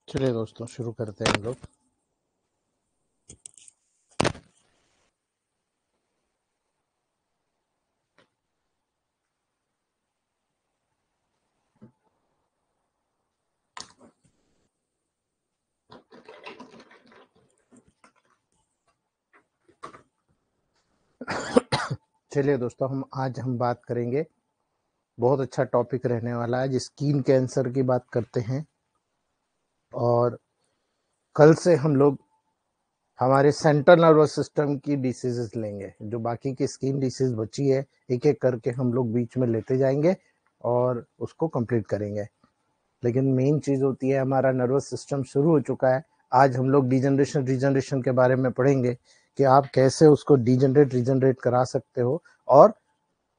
चलिए दोस्तों, शुरू करते हैं हम लोग। चलिए दोस्तों, आज हम बात करेंगे, बहुत अच्छा टॉपिक रहने वाला है। स्किन कैंसर की बात करते हैं और कल से हम लोग हमारे सेंट्रल नर्वस सिस्टम की डिसीजेस लेंगे। जो बाकी की स्किन डिसीज बची है, एक एक करके हम लोग बीच में लेते जाएंगे और उसको कंप्लीट करेंगे। लेकिन मेन चीज होती है, हमारा नर्वस सिस्टम शुरू हो चुका है। आज हम लोग डिजनरेशन के बारे में पढ़ेंगे कि आप कैसे उसको रीजनरेट करा सकते हो और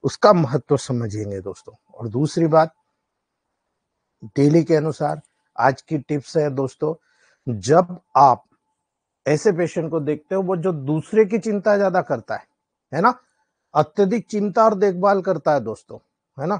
उसका महत्व समझेंगे दोस्तों। और दूसरी बात, डेली के अनुसार आज की टिप्स है दोस्तों। जब आप ऐसे पेशेंट को देखते हो वो जो दूसरे की चिंता ज्यादा करता है ना, अत्यधिक चिंता और देखभाल करता है दोस्तों, है ना।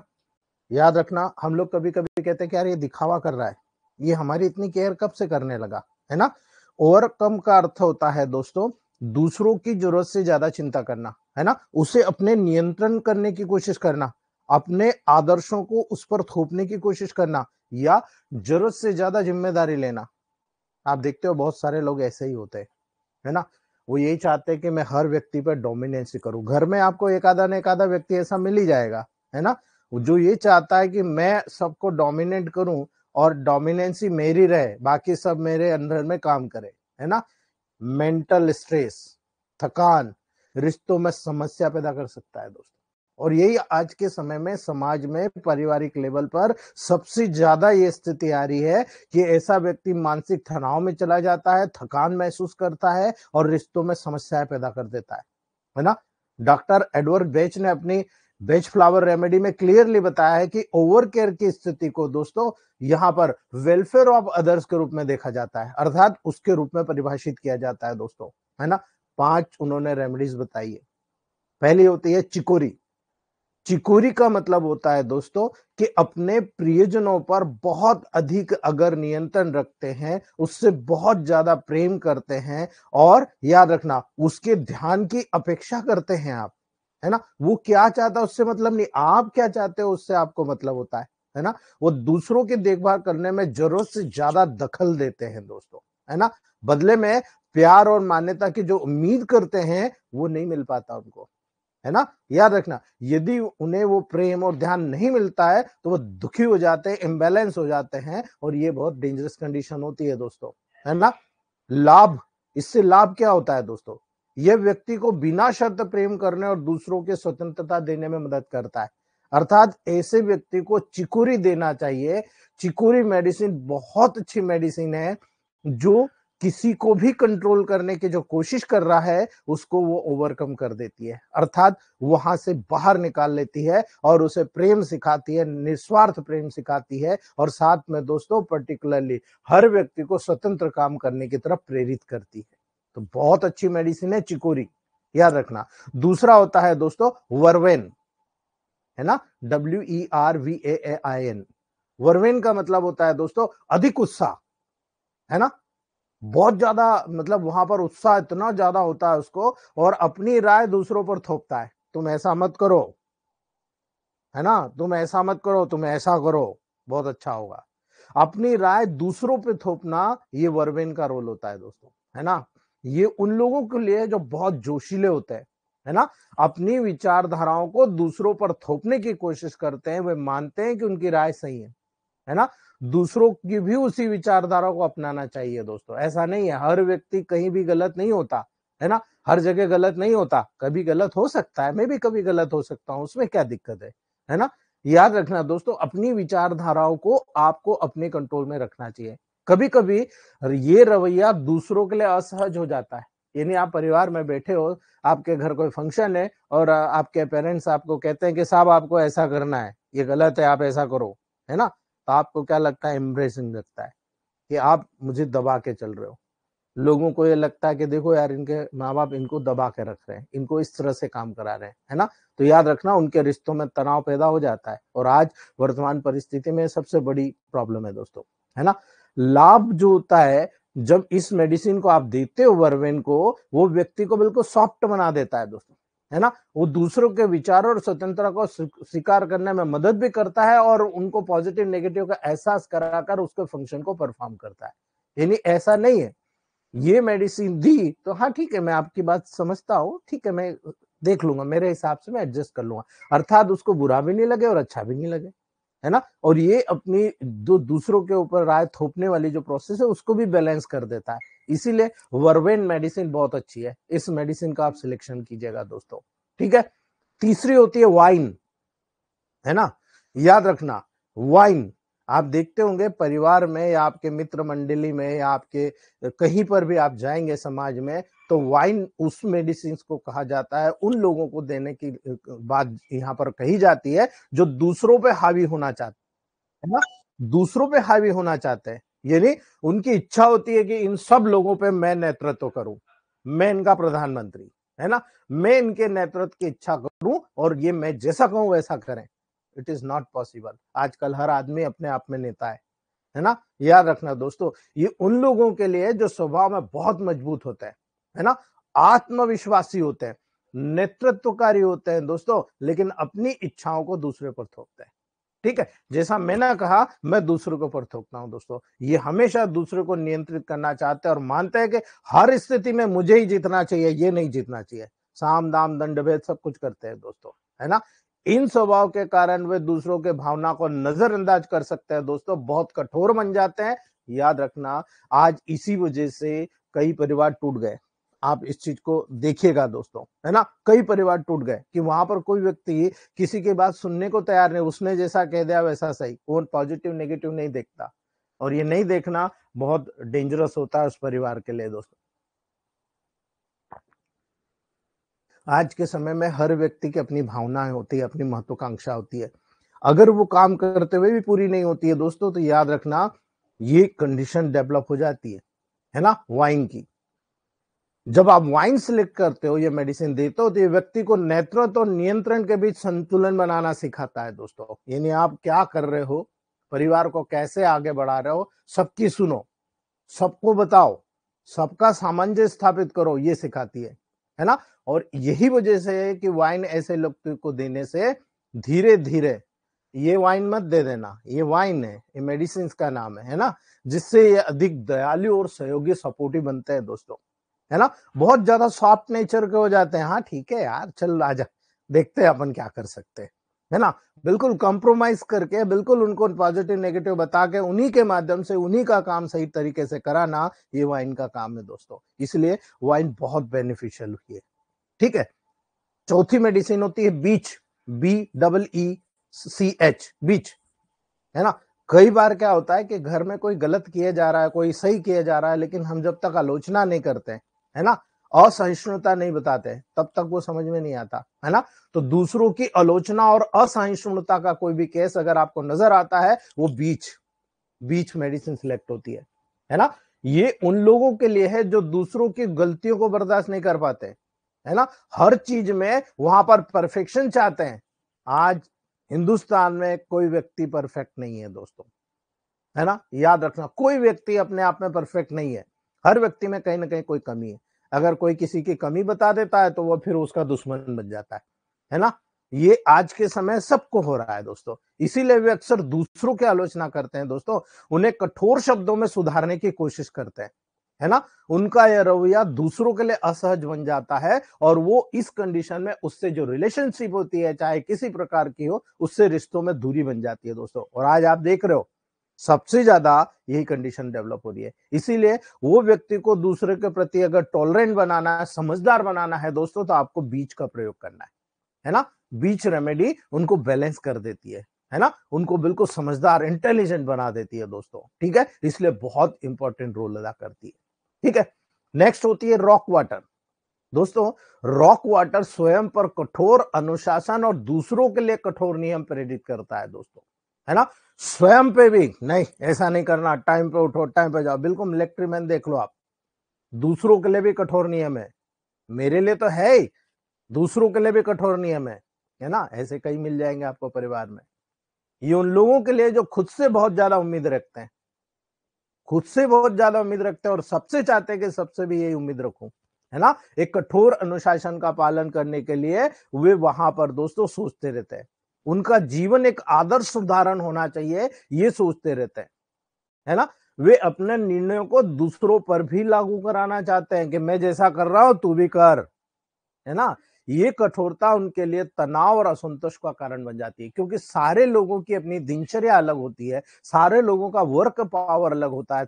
याद रखना, हम लोग कभी कभी कहते हैं कि यार ये दिखावा कर रहा है, ये हमारी इतनी केयर कब से करने लगा, है ना। ओवरकम का अर्थ होता है दोस्तों, दूसरों की जरूरत से ज्यादा चिंता करना, है ना। उसे अपने नियंत्रण करने की कोशिश करना, अपने आदर्शों को उस पर थोपने की कोशिश करना, या जरूरत से ज्यादा जिम्मेदारी लेना। आप देखते हो बहुत सारे लोग ऐसे ही होते हैं, है ना। वो यही चाहते हैं कि मैं हर व्यक्ति पर डोमिनेंसी करूं। घर में आपको एक आधा व्यक्ति ऐसा मिल ही जाएगा, है ना, जो ये चाहता है कि मैं सबको डोमिनेट करूं और डोमिनेंसी मेरी रहे, बाकी सब मेरे अंडर में काम करे, है ना। मेंटल स्ट्रेस, थकान रिश्तों में समस्या पैदा कर सकता है दोस्तों। और यही आज के समय में समाज में पारिवारिक लेवल पर सबसे ज्यादा ये स्थिति आ रही है कि ऐसा व्यक्ति मानसिक तनाव में चला जाता है, थकान महसूस करता है और रिश्तों में समस्याएं पैदा कर देता है ना। डॉक्टर एडवर्ड बेच ने अपनी बेच फ्लावर रेमेडी में क्लियरली बताया है कि ओवर केयर की स्थिति को दोस्तों यहाँ पर वेलफेयर ऑफ अदर्स के रूप में देखा जाता है, अर्थात उसके रूप में परिभाषित किया जाता है दोस्तों, है ना। 5 उन्होंने रेमेडीज बताई है। पहली होती है चिकोरी। चिकोरी का मतलब होता है दोस्तों कि अपने प्रियजनों पर बहुत अधिक अगर नियंत्रण रखते हैं, उससे बहुत ज्यादा प्रेम करते हैं और याद रखना उसके ध्यान की अपेक्षा करते हैं आप, है ना। वो क्या चाहता है उससे मतलब नहीं, आप क्या चाहते हो उससे आपको मतलब होता है ना। वो दूसरों की देखभाल करने में जरूरत से ज्यादा दखल देते हैं दोस्तों, है ना। बदले में प्यार और मान्यता की जो उम्मीद करते हैं वो नहीं मिल पाता उनको, है ना। याद रखना, यदि उन्हें वो प्रेम और ध्यान नहीं मिलता है तो वो दुखी हो जाते हैं, इम्बैलेंस हो जाते हैं और ये बहुत डेंजरस कंडीशन होती है दोस्तों, है ना। लाभ, इससे लाभ क्या होता है दोस्तों, यह व्यक्ति को बिना शर्त प्रेम करने और दूसरों के स्वतंत्रता देने में मदद करता है। अर्थात ऐसे व्यक्ति को चिकुरी देना चाहिए। चिकुरी मेडिसिन बहुत अच्छी मेडिसिन है, जो किसी को भी कंट्रोल करने की जो कोशिश कर रहा है उसको वो ओवरकम कर देती है, अर्थात वहां से बाहर निकाल लेती है और उसे प्रेम सिखाती है, निस्वार्थ प्रेम सिखाती है और साथ में दोस्तों पर्टिकुलरली हर व्यक्ति को स्वतंत्र काम करने की तरफ प्रेरित करती है। तो बहुत अच्छी मेडिसिन है चिकोरी, याद रखना। दूसरा होता है दोस्तों वर्वेन, है ना, WERVAAIN। वर्वेन का मतलब होता है दोस्तों अधिक उत्साह, है ना, बहुत ज्यादा, मतलब वहां पर उत्साह इतना ज्यादा होता है उसको, और अपनी राय दूसरों पर थोपता है, तुम ऐसा मत करो, है ना, तुम ऐसा मत करो, तुम ऐसा करो, बहुत अच्छा होगा। अपनी राय दूसरों पे थोपना, ये वर्वेन का रोल होता है दोस्तों, है ना। ये उन लोगों के लिए जो बहुत जोशीले होते हैं, है ना, अपनी विचारधाराओं को दूसरों पर थोपने की कोशिश करते हैं, वे मानते हैं कि उनकी राय सही है ना। दूसरों की भी उसी विचारधारा को अपनाना चाहिए दोस्तों। ऐसा नहीं है हर व्यक्ति कहीं भी गलत नहीं होता, है ना, हर जगह गलत नहीं होता, कभी गलत हो सकता है, मैं भी कभी गलत हो सकता हूं, उसमें क्या दिक्कत है ना। याद रखना दोस्तों, अपनी विचारधाराओं को आपको अपने कंट्रोल में रखना चाहिए। कभी कभी ये रवैया दूसरों के लिए असहज हो जाता है। यानी आप परिवार में बैठे हो, आपके घर कोई फंक्शन है, और आपके पेरेंट्स आपको कहते हैं कि साहब आपको ऐसा करना है, ये गलत है, आप ऐसा करो, है ना। तो आपको क्या लगता है, एम्ब्रेसिंग लगता है कि आप मुझे दबा के चल रहे हो। लोगों को ये लगता है कि देखो यार, इनके माँ बाप इनको दबा के रख रहे हैं, इनको इस तरह से काम करा रहे हैं, है ना। तो याद रखना, उनके रिश्तों में तनाव पैदा हो जाता है, और आज वर्तमान परिस्थिति में सबसे बड़ी प्रॉब्लम है दोस्तों, है ना। लाभ जो होता है, जब इस मेडिसिन को आप देते हो वर्वेन को, वो व्यक्ति को बिल्कुल सॉफ्ट बना देता है दोस्तों, है ना। वो दूसरों के विचारों और स्वतंत्रता को स्वीकार करने में मदद भी करता है, और उनको पॉजिटिव नेगेटिव का एहसास कराकर उसके फंक्शन को परफॉर्म करता है। यानी ऐसा नहीं है ये मेडिसिन दी तो हाँ ठीक है, मैं आपकी बात समझता हूँ, ठीक है, मैं देख लूंगा, मेरे हिसाब से मैं एडजस्ट कर लूंगा, अर्थात उसको बुरा भी नहीं लगे और अच्छा भी नहीं लगे, है ना। और ये अपनी जो दूसरों के ऊपर राय थोपने वाली जो प्रोसेस है उसको भी बैलेंस कर देता है। इसीलिए वर्वेन मेडिसिन बहुत अच्छी है, इस मेडिसिन का आप सिलेक्शन कीजिएगा दोस्तों, ठीक है। तीसरी होती है वाइन, है ना। याद रखना, वाइन आप देखते होंगे परिवार में या आपके मित्र मंडली में या आपके कहीं पर भी आप जाएंगे समाज में, तो वाइन उस मेडिसिन को कहा जाता है, उन लोगों को देने की बात यहाँ पर कही जाती है जो दूसरों पे हावी होना चाहते हैं ना, दूसरों पे हावी होना चाहते हैं। यानी उनकी इच्छा होती है कि इन सब लोगों पे मैं नेतृत्व करूं, मैं इनका प्रधानमंत्री, है ना, मैं इनके नेतृत्व की इच्छा करूं, और ये मैं जैसा कहूं वैसा करें। It is not possible. आजकल हर आदमी अपने आप में नेता है ना। याद रखना दोस्तों, ये उन लोगों के लिए जो स्वभाव में बहुत मजबूत होते हैं, है ना, आत्मविश्वासी होते हैं, नेतृत्वकारी होते हैं दोस्तों, लेकिन अपनी इच्छाओं को दूसरे पर थोपते हैं। ठीक है, जैसा मैंने कहा, मैं दूसरों के ऊपर थोपता हूं दोस्तों। ये हमेशा दूसरे को नियंत्रित करना चाहते हैं और मानते हैं कि हर स्थिति में मुझे ही जीतना चाहिए, ये नहीं जीतना चाहिए। साम दाम दंड भेद सब कुछ करते हैं दोस्तों, है ना। इन स्वभाव के कारण वे दूसरों के भावना को नजरअंदाज कर सकते हैं दोस्तों, बहुत कठोर बन जाते हैं। याद रखना, आज इसी वजह से कई परिवार टूट गए। आप इस चीज को देखिएगा दोस्तों, है ना, कई परिवार टूट गए कि वहां पर कोई व्यक्ति किसी की बात सुनने को तैयार नहीं, उसने जैसा कह दिया वैसा सही, कौन पॉजिटिव नेगेटिव नहीं देखता। और ये नहीं देखना बहुत डेंजरस होता है उस परिवार के लिए दोस्तों। आज के समय में हर व्यक्ति की अपनी भावनाएं होती है, अपनी महत्वाकांक्षा होती है। अगर वो काम करते हुए भी पूरी नहीं होती है दोस्तों, तो याद रखना ये कंडीशन डेवलप हो जाती है ना, वाइन की। जब आप वाइन सिलेक्ट करते हो, ये मेडिसिन देते हो, तो ये व्यक्ति को नेतृत्व और नियंत्रण के बीच संतुलन बनाना सिखाता है दोस्तों। यानी आप क्या कर रहे हो, परिवार को कैसे आगे बढ़ा रहे हो, सबकी सुनो, सबको बताओ, सबका सामंजस्य स्थापित करो, ये सिखाती है ना। और यही वजह से है कि वाइन ऐसे लोग को देने से धीरे धीरे, ये वाइन मत दे देना, ये वाइन है, ये मेडिसिन का नाम है ना, जिससे ये अधिक दयालु और सहयोगी सपोर्टिव बनते हैं दोस्तों, है ना। बहुत ज्यादा सॉफ्ट नेचर के हो जाते हैं, हाँ ठीक है यार, चल आजा, देखते हैं अपन क्या कर सकते हैं, है ना। बिल्कुल कॉम्प्रोमाइज करके, बिल्कुल उनको पॉजिटिव नेगेटिव बता के, उन्हीं के माध्यम से उन्हीं का काम सही तरीके से कराना, ये वाइन का काम है दोस्तों। इसलिए वाइन बहुत बेनिफिशियल हुई है, ठीक है। चौथी मेडिसिन होती है बीच, BEECH, बीच, है ना। कई बार क्या होता है कि घर में कोई गलत किया जा रहा है, कोई सही किया जा रहा है, लेकिन हम जब तक आलोचना नहीं करते, है ना, असहिष्णुता नहीं बताते, तब तक वो समझ में नहीं आता, है ना। तो दूसरों की आलोचना और असहिष्णुता का कोई भी केस अगर आपको नजर आता है, वो बीच बीच मेडिसिन सिलेक्ट होती है ना। ये उन लोगों के लिए है जो दूसरों की गलतियों को बर्दाश्त नहीं कर पाते, है ना, हर चीज में वहां पर परफेक्शन चाहते हैं। आज हिंदुस्तान में कोई व्यक्ति परफेक्ट नहीं है दोस्तों, है ना, याद रखना, कोई व्यक्ति अपने आप में परफेक्ट नहीं है। हर व्यक्ति में कहीं ना कहीं कोई कमी है। अगर कोई किसी की कमी बता देता है तो वो फिर उसका दुश्मन बन जाता है ना। ये आज के समय सबको हो रहा है दोस्तों, इसीलिए वे अक्सर दूसरों की आलोचना करते हैं दोस्तों, उन्हें कठोर शब्दों में सुधारने की कोशिश करते हैं, है ना। उनका यह रवैया दूसरों के लिए असहज बन जाता है और वो इस कंडीशन में उससे जो रिलेशनशिप होती है, चाहे किसी प्रकार की हो, उससे रिश्तों में दूरी बन जाती है दोस्तों। और आज आप देख रहे हो सबसे ज्यादा यही कंडीशन डेवलप हो रही है। इसीलिए वो व्यक्ति को दूसरे के प्रति अगर टॉलरेंट बनाना है, समझदार बनाना है दोस्तों, तो आपको बीच का प्रयोग करना है ना। बीच रेमेडी उनको बैलेंस कर देती है ना, उनको बिल्कुल समझदार इंटेलिजेंट बना देती है दोस्तों, ठीक है। इसलिए बहुत इंपॉर्टेंट रोल अदा करती है, ठीक है। नेक्स्ट होती है रॉक वाटर। दोस्तों, रॉक वाटर स्वयं पर कठोर अनुशासन और दूसरों के लिए कठोर नियम प्रेरित करता है दोस्तों, है ना। स्वयं पे भी नहीं, ऐसा नहीं करना, टाइम पे उठो, टाइम पे जाओ, बिल्कुल मिलिट्री मैन देख लो आप। दूसरों के लिए भी कठोर नियम है, मेरे लिए तो है ही, दूसरों के लिए भी कठोर नियम है ना। ऐसे कई मिल जाएंगे आपको परिवार में। ये उन लोगों के लिए जो खुद से बहुत ज्यादा उम्मीद रखते हैं, खुद से बहुत ज्यादा उम्मीद रखते हैं और सबसे चाहते हैं कि सबसे भी यही उम्मीद रखूं, है ना। एक कठोर अनुशासन का पालन करने के लिए वे वहां पर दोस्तों सोचते रहते हैं, उनका जीवन एक आदर्श उदाहरण होना चाहिए, ये सोचते रहते हैं, है ना। वे अपने निर्णयों को दूसरों पर भी लागू कराना चाहते हैं कि मैं जैसा कर रहा हूं तू भी कर, है ना। ये कठोरता उनके लिए तनाव और असंतोष का कारण बन जाती है, क्योंकि सारे लोगों की अपनी दिनचर्या अलग होती है, सारे लोगों का वर्क पावर अलग होता है,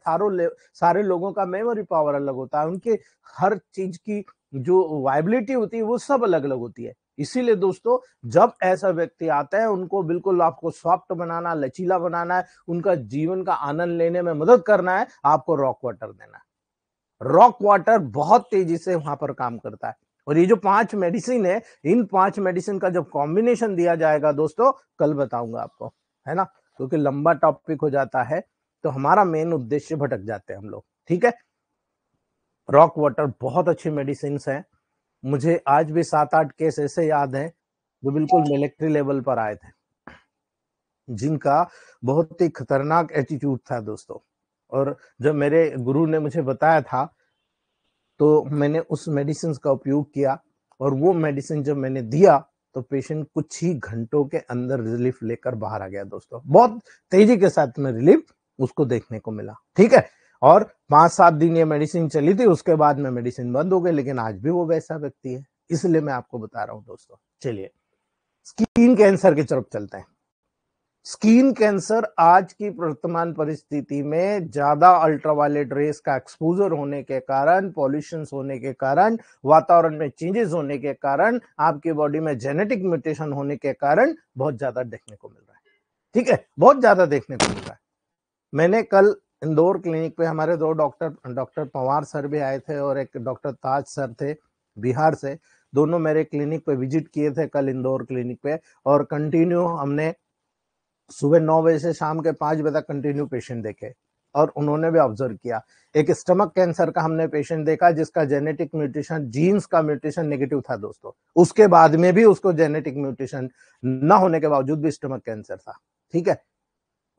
सारे लोगों का मेमोरी पावर अलग होता है, उनके हर चीज की जो वायबिलिटी होती है वो सब अलग अलग होती है। इसीलिए दोस्तों, जब ऐसा व्यक्ति आता है, उनको बिल्कुल आपको सॉफ्ट बनाना, लचीला बनाना है, उनका जीवन का आनंद लेने में मदद करना है, आपको रॉक वाटर देना है। रॉक वाटर बहुत तेजी से वहां पर काम करता है। और ये जो 5 मेडिसिन है, इन 5 मेडिसिन का जब कॉम्बिनेशन दिया जाएगा दोस्तों, कल बताऊंगा आपको, है ना, क्योंकि लंबा टॉपिक हो जाता है तो हमारा मेन उद्देश्य भटक जाते हैं हम लोग, ठीक है। रॉक वाटर बहुत अच्छी मेडिसिन है। मुझे आज भी 7-8 केस ऐसे याद हैं जो बिल्कुल मिलिट्री लेवल पर आए थे, जिनका बहुत ही खतरनाक एटीट्यूड था दोस्तों। और जब मेरे गुरु ने मुझे बताया था तो मैंने उस मेडिसिन का उपयोग किया, और वो मेडिसिन जब मैंने दिया तो पेशेंट कुछ ही घंटों के अंदर रिलीफ लेकर बाहर आ गया दोस्तों। बहुत तेजी के साथ में रिलीफ उसको देखने को मिला, ठीक है। और 5-7 दिन ये मेडिसिन चली थी, उसके बाद में मेडिसिन बंद हो गई, लेकिन आज भी वो वैसा व्यक्ति है। इसलिए मैं आपको बता रहा हूं दोस्तों। चलिए स्किन कैंसर की तरफ चलते हैं। स्किन कैंसर आज की वर्तमान परिस्थिति में ज्यादा अल्ट्रावायलेट रेस का एक्सपोजर होने के कारण, पॉल्यूशन होने के कारण, वातावरण में चेंजेस होने के कारण, आपकी बॉडी में जेनेटिक म्यूटेशन होने के कारण बहुत ज्यादा देखने को मिल रहा है, ठीक है, बहुत ज्यादा देखने को मिल रहा है। मैंने कल इंदौर क्लिनिक पे, हमारे 2 डॉक्टर पवार सर भी आए थे और एक डॉक्टर ताज सर थे बिहार से, दोनों मेरे क्लिनिक पे विजिट किए थे कल इंदौर क्लिनिक पे। और कंटिन्यू हमने सुबह 9 बजे से शाम के 5 बजे तक कंटिन्यू पेशेंट देखे, और उन्होंने भी ऑब्जर्व किया। एक स्टमक कैंसर का हमने पेशेंट देखा जिसका जेनेटिक म्यूटेशन, जीन्स का म्यूटेशन नेगेटिव था दोस्तों, उसके बाद में भी उसको जेनेटिक म्यूटेशन न होने के बावजूद भी स्टमक कैंसर था, ठीक है।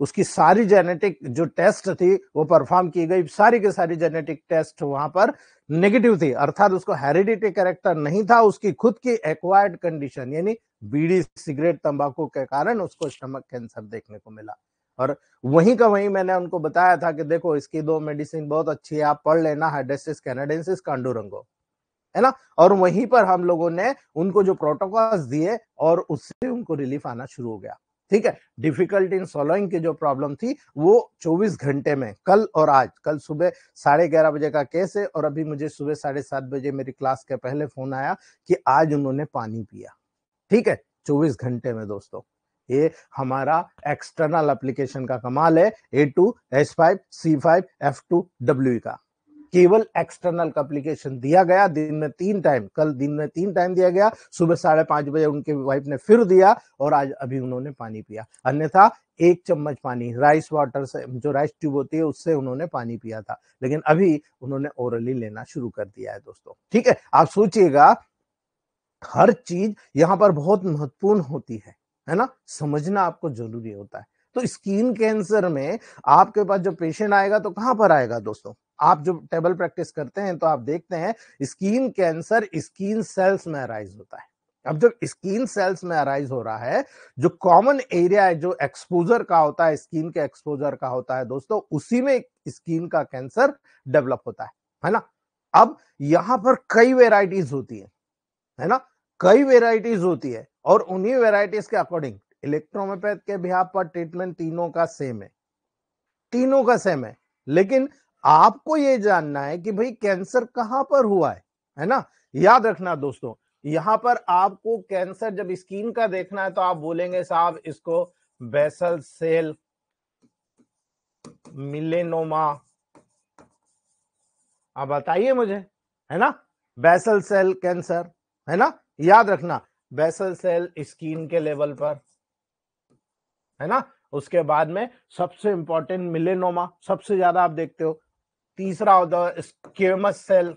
उसकी सारी जेनेटिक जो टेस्ट थी वो परफॉर्म की गई, सारी के सारी जेनेटिक टेस्ट वहां पर नेगेटिव थी, अर्थात उसको हेरिडिटी कैरेक्टर नहीं था, उसकी खुद की एक्वायर्ड कंडीशन यानी बीड़ी, सिगरेट, तंबाकू के कारण उसको स्टमक कैंसर देखने को मिला। और वहीं का वहीं मैंने उनको बताया था कि देखो इसकी 2 मेडिसिन बहुत अच्छी है, आप पढ़ लेना, हाइड्रेसिस कैनाडेंसिस, कांडोरंगो, है ना। और वहीं पर हम लोगों ने उनको जो प्रोटोकॉल्स दिए और उससे उनको रिलीफ आना शुरू हो गया, ठीक है। डिफिकल्टी इन सॉलोइंग की जो प्रॉब्लम थी वो 24 घंटे में, कल और आज, कल सुबह 11:30 बजे का केस है और अभी मुझे सुबह 7:30 बजे मेरी क्लास के पहले फोन आया कि आज उन्होंने पानी पिया, ठीक है, 24 घंटे में दोस्तों। ये हमारा एक्सटर्नल एप्लीकेशन का कमाल है, A2 H5 C5 F2 W का केवल एक्सटर्नल का एप्लीकेशन दिया गया, दिन में 3 टाइम, कल दिन में 3 टाइम दिया गया, सुबह 5:30 बजे उनके वाइफ ने फिर दिया और आज अभी उन्होंने पानी पिया। अन्यथा 1 चम्मच पानी राइस वाटर से, जो राइस ट्यूब होती है उससे उन्होंने पानी पिया था, लेकिन अभी उन्होंने ओरली लेना शुरू कर दिया है दोस्तों, ठीक है। आप सोचिएगा हर चीज यहाँ पर बहुत महत्वपूर्ण होती है ना, समझना आपको जरूरी होता है। तो स्किन कैंसर में आपके पास जो पेशेंट आएगा तो कहां पर आएगा दोस्तों, आप जो टेबल प्रैक्टिस करते हैं तो आप देखते हैं स्किन कैंसर स्किन सेल्स में अराइज होता है। अब जब स्किन सेल्स में अराइज हो रहा है, जो कॉमन एरिया है जो एक्सपोजर का होता है, स्किन के एक्सपोजर का होता है दोस्तों, उसी में स्किन का कैंसर डेवलप होता है ना। अब यहां पर कई वेराइटीज होती है ना, कई वेराइटीज होती है और उन्हीं वेराइटीज के अकॉर्डिंग इलेक्ट्रोमेपैथ के बिहाफ पर ट्रीटमेंट तीनों का सेम है, तीनों का सेम है। लेकिन आपको यह जानना है कि भाई कैंसर कहां पर हुआ है ना। याद रखना दोस्तों, यहां पर आपको कैंसर जब स्किन का देखना है तो आप बोलेंगे साहब इसको बेसल सेल मिलेनोमा, आप बताइए मुझे, है ना, बेसल सेल कैंसर, है ना। याद रखना बेसल सेल स्किन के लेवल पर, है ना। उसके बाद में सबसे इंपॉर्टेंट मिलेनोमा, सबसे ज्यादा आप देखते हो। तीसरा होता है स्क्वेमस सेल,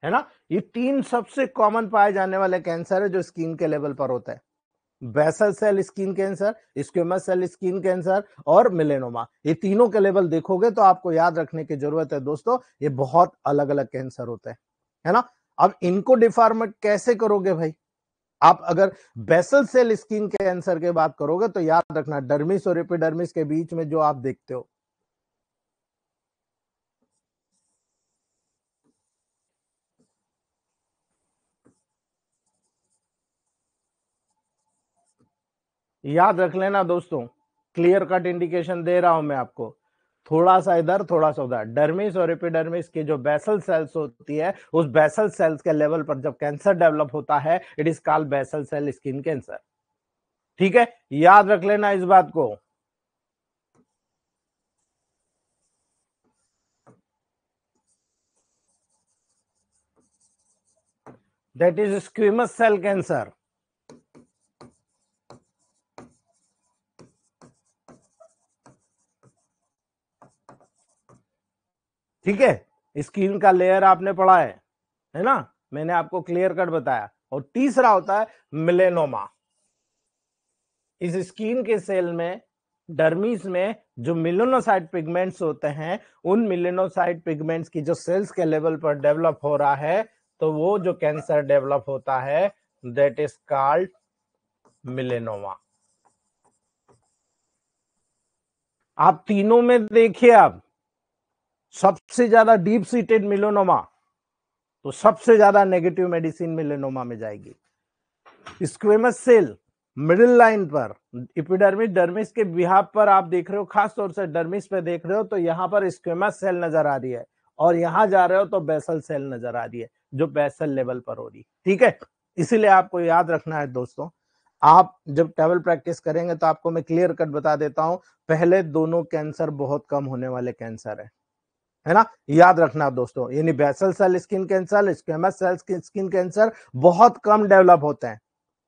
है ना। ये तीन सबसे कॉमन पाए जाने वाले कैंसर है जो स्किन के लेवल पर होता है। Basal cell skin cancer, squamous cell skin cancer और मिलेनोमा, ये तीनों के लेवल देखोगे तो आपको याद रखने की जरूरत है दोस्तों, ये बहुत अलग अलग कैंसर होते हैं, है ना। अब इनको डिफार्मेट कैसे करोगे भाई, आप अगर बेसल सेल स्किन कैंसर की बात करोगे तो याद रखना डर्मिस और एपिडर्मिस के बीच में जो आप देखते हो, याद रख लेना दोस्तों, क्लियर कट इंडिकेशन दे रहा हूं मैं आपको, थोड़ा सा इधर थोड़ा सा उधर। डर्मिस और एपिडर्मिस की जो बेसल सेल्स होती है, उस बेसल सेल्स के लेवल पर जब कैंसर डेवलप होता है, it is called basal cell skin cancer. ठीक है, याद रख लेना इस बात को। That is squamous cell cancer. ठीक है, स्किन का लेयर आपने पढ़ा है ना, मैंने आपको क्लियर कट बताया। और तीसरा होता है मिलेनोमा। इस स्किन के सेल में, डर्मिस में जो मिलेनोसाइट पिगमेंट्स होते हैं, उन मिलेनोसाइट पिगमेंट्स की जो सेल्स के लेवल पर डेवलप हो रहा है, तो वो जो कैंसर डेवलप होता है दैट इज कॉल्ड मिलेनोमा। आप तीनों में देखिए, आप सबसे ज्यादा डीप सीटेड मिलेनोमा, तो सबसे ज्यादा नेगेटिव मेडिसिन मिलेनोमा में जाएगी। स्क्वेमस सेल मिडिल लाइन पर, एपिडर्मिस डर्मिस के बिहाफ पर आप देख रहे हो, खास तौर से डर्मिस पे देख रहे हो तो यहां पर स्क्वेमस सेल नजर आ रही है, और यहां जा रहे हो तो बेसल सेल नजर आ रही है जो बेसल लेवल पर हो रही है। ठीक है, इसीलिए आपको याद रखना है दोस्तों, आप जब टेबल प्रैक्टिस करेंगे तो आपको मैं क्लियर कट बता देता हूं, पहले दोनों कैंसर बहुत कम होने वाले कैंसर है ना। याद रखना दोस्तों, यानी basal cell skin cancer, squamous cell skin cancer बहुत कम डेवलप होते हैं,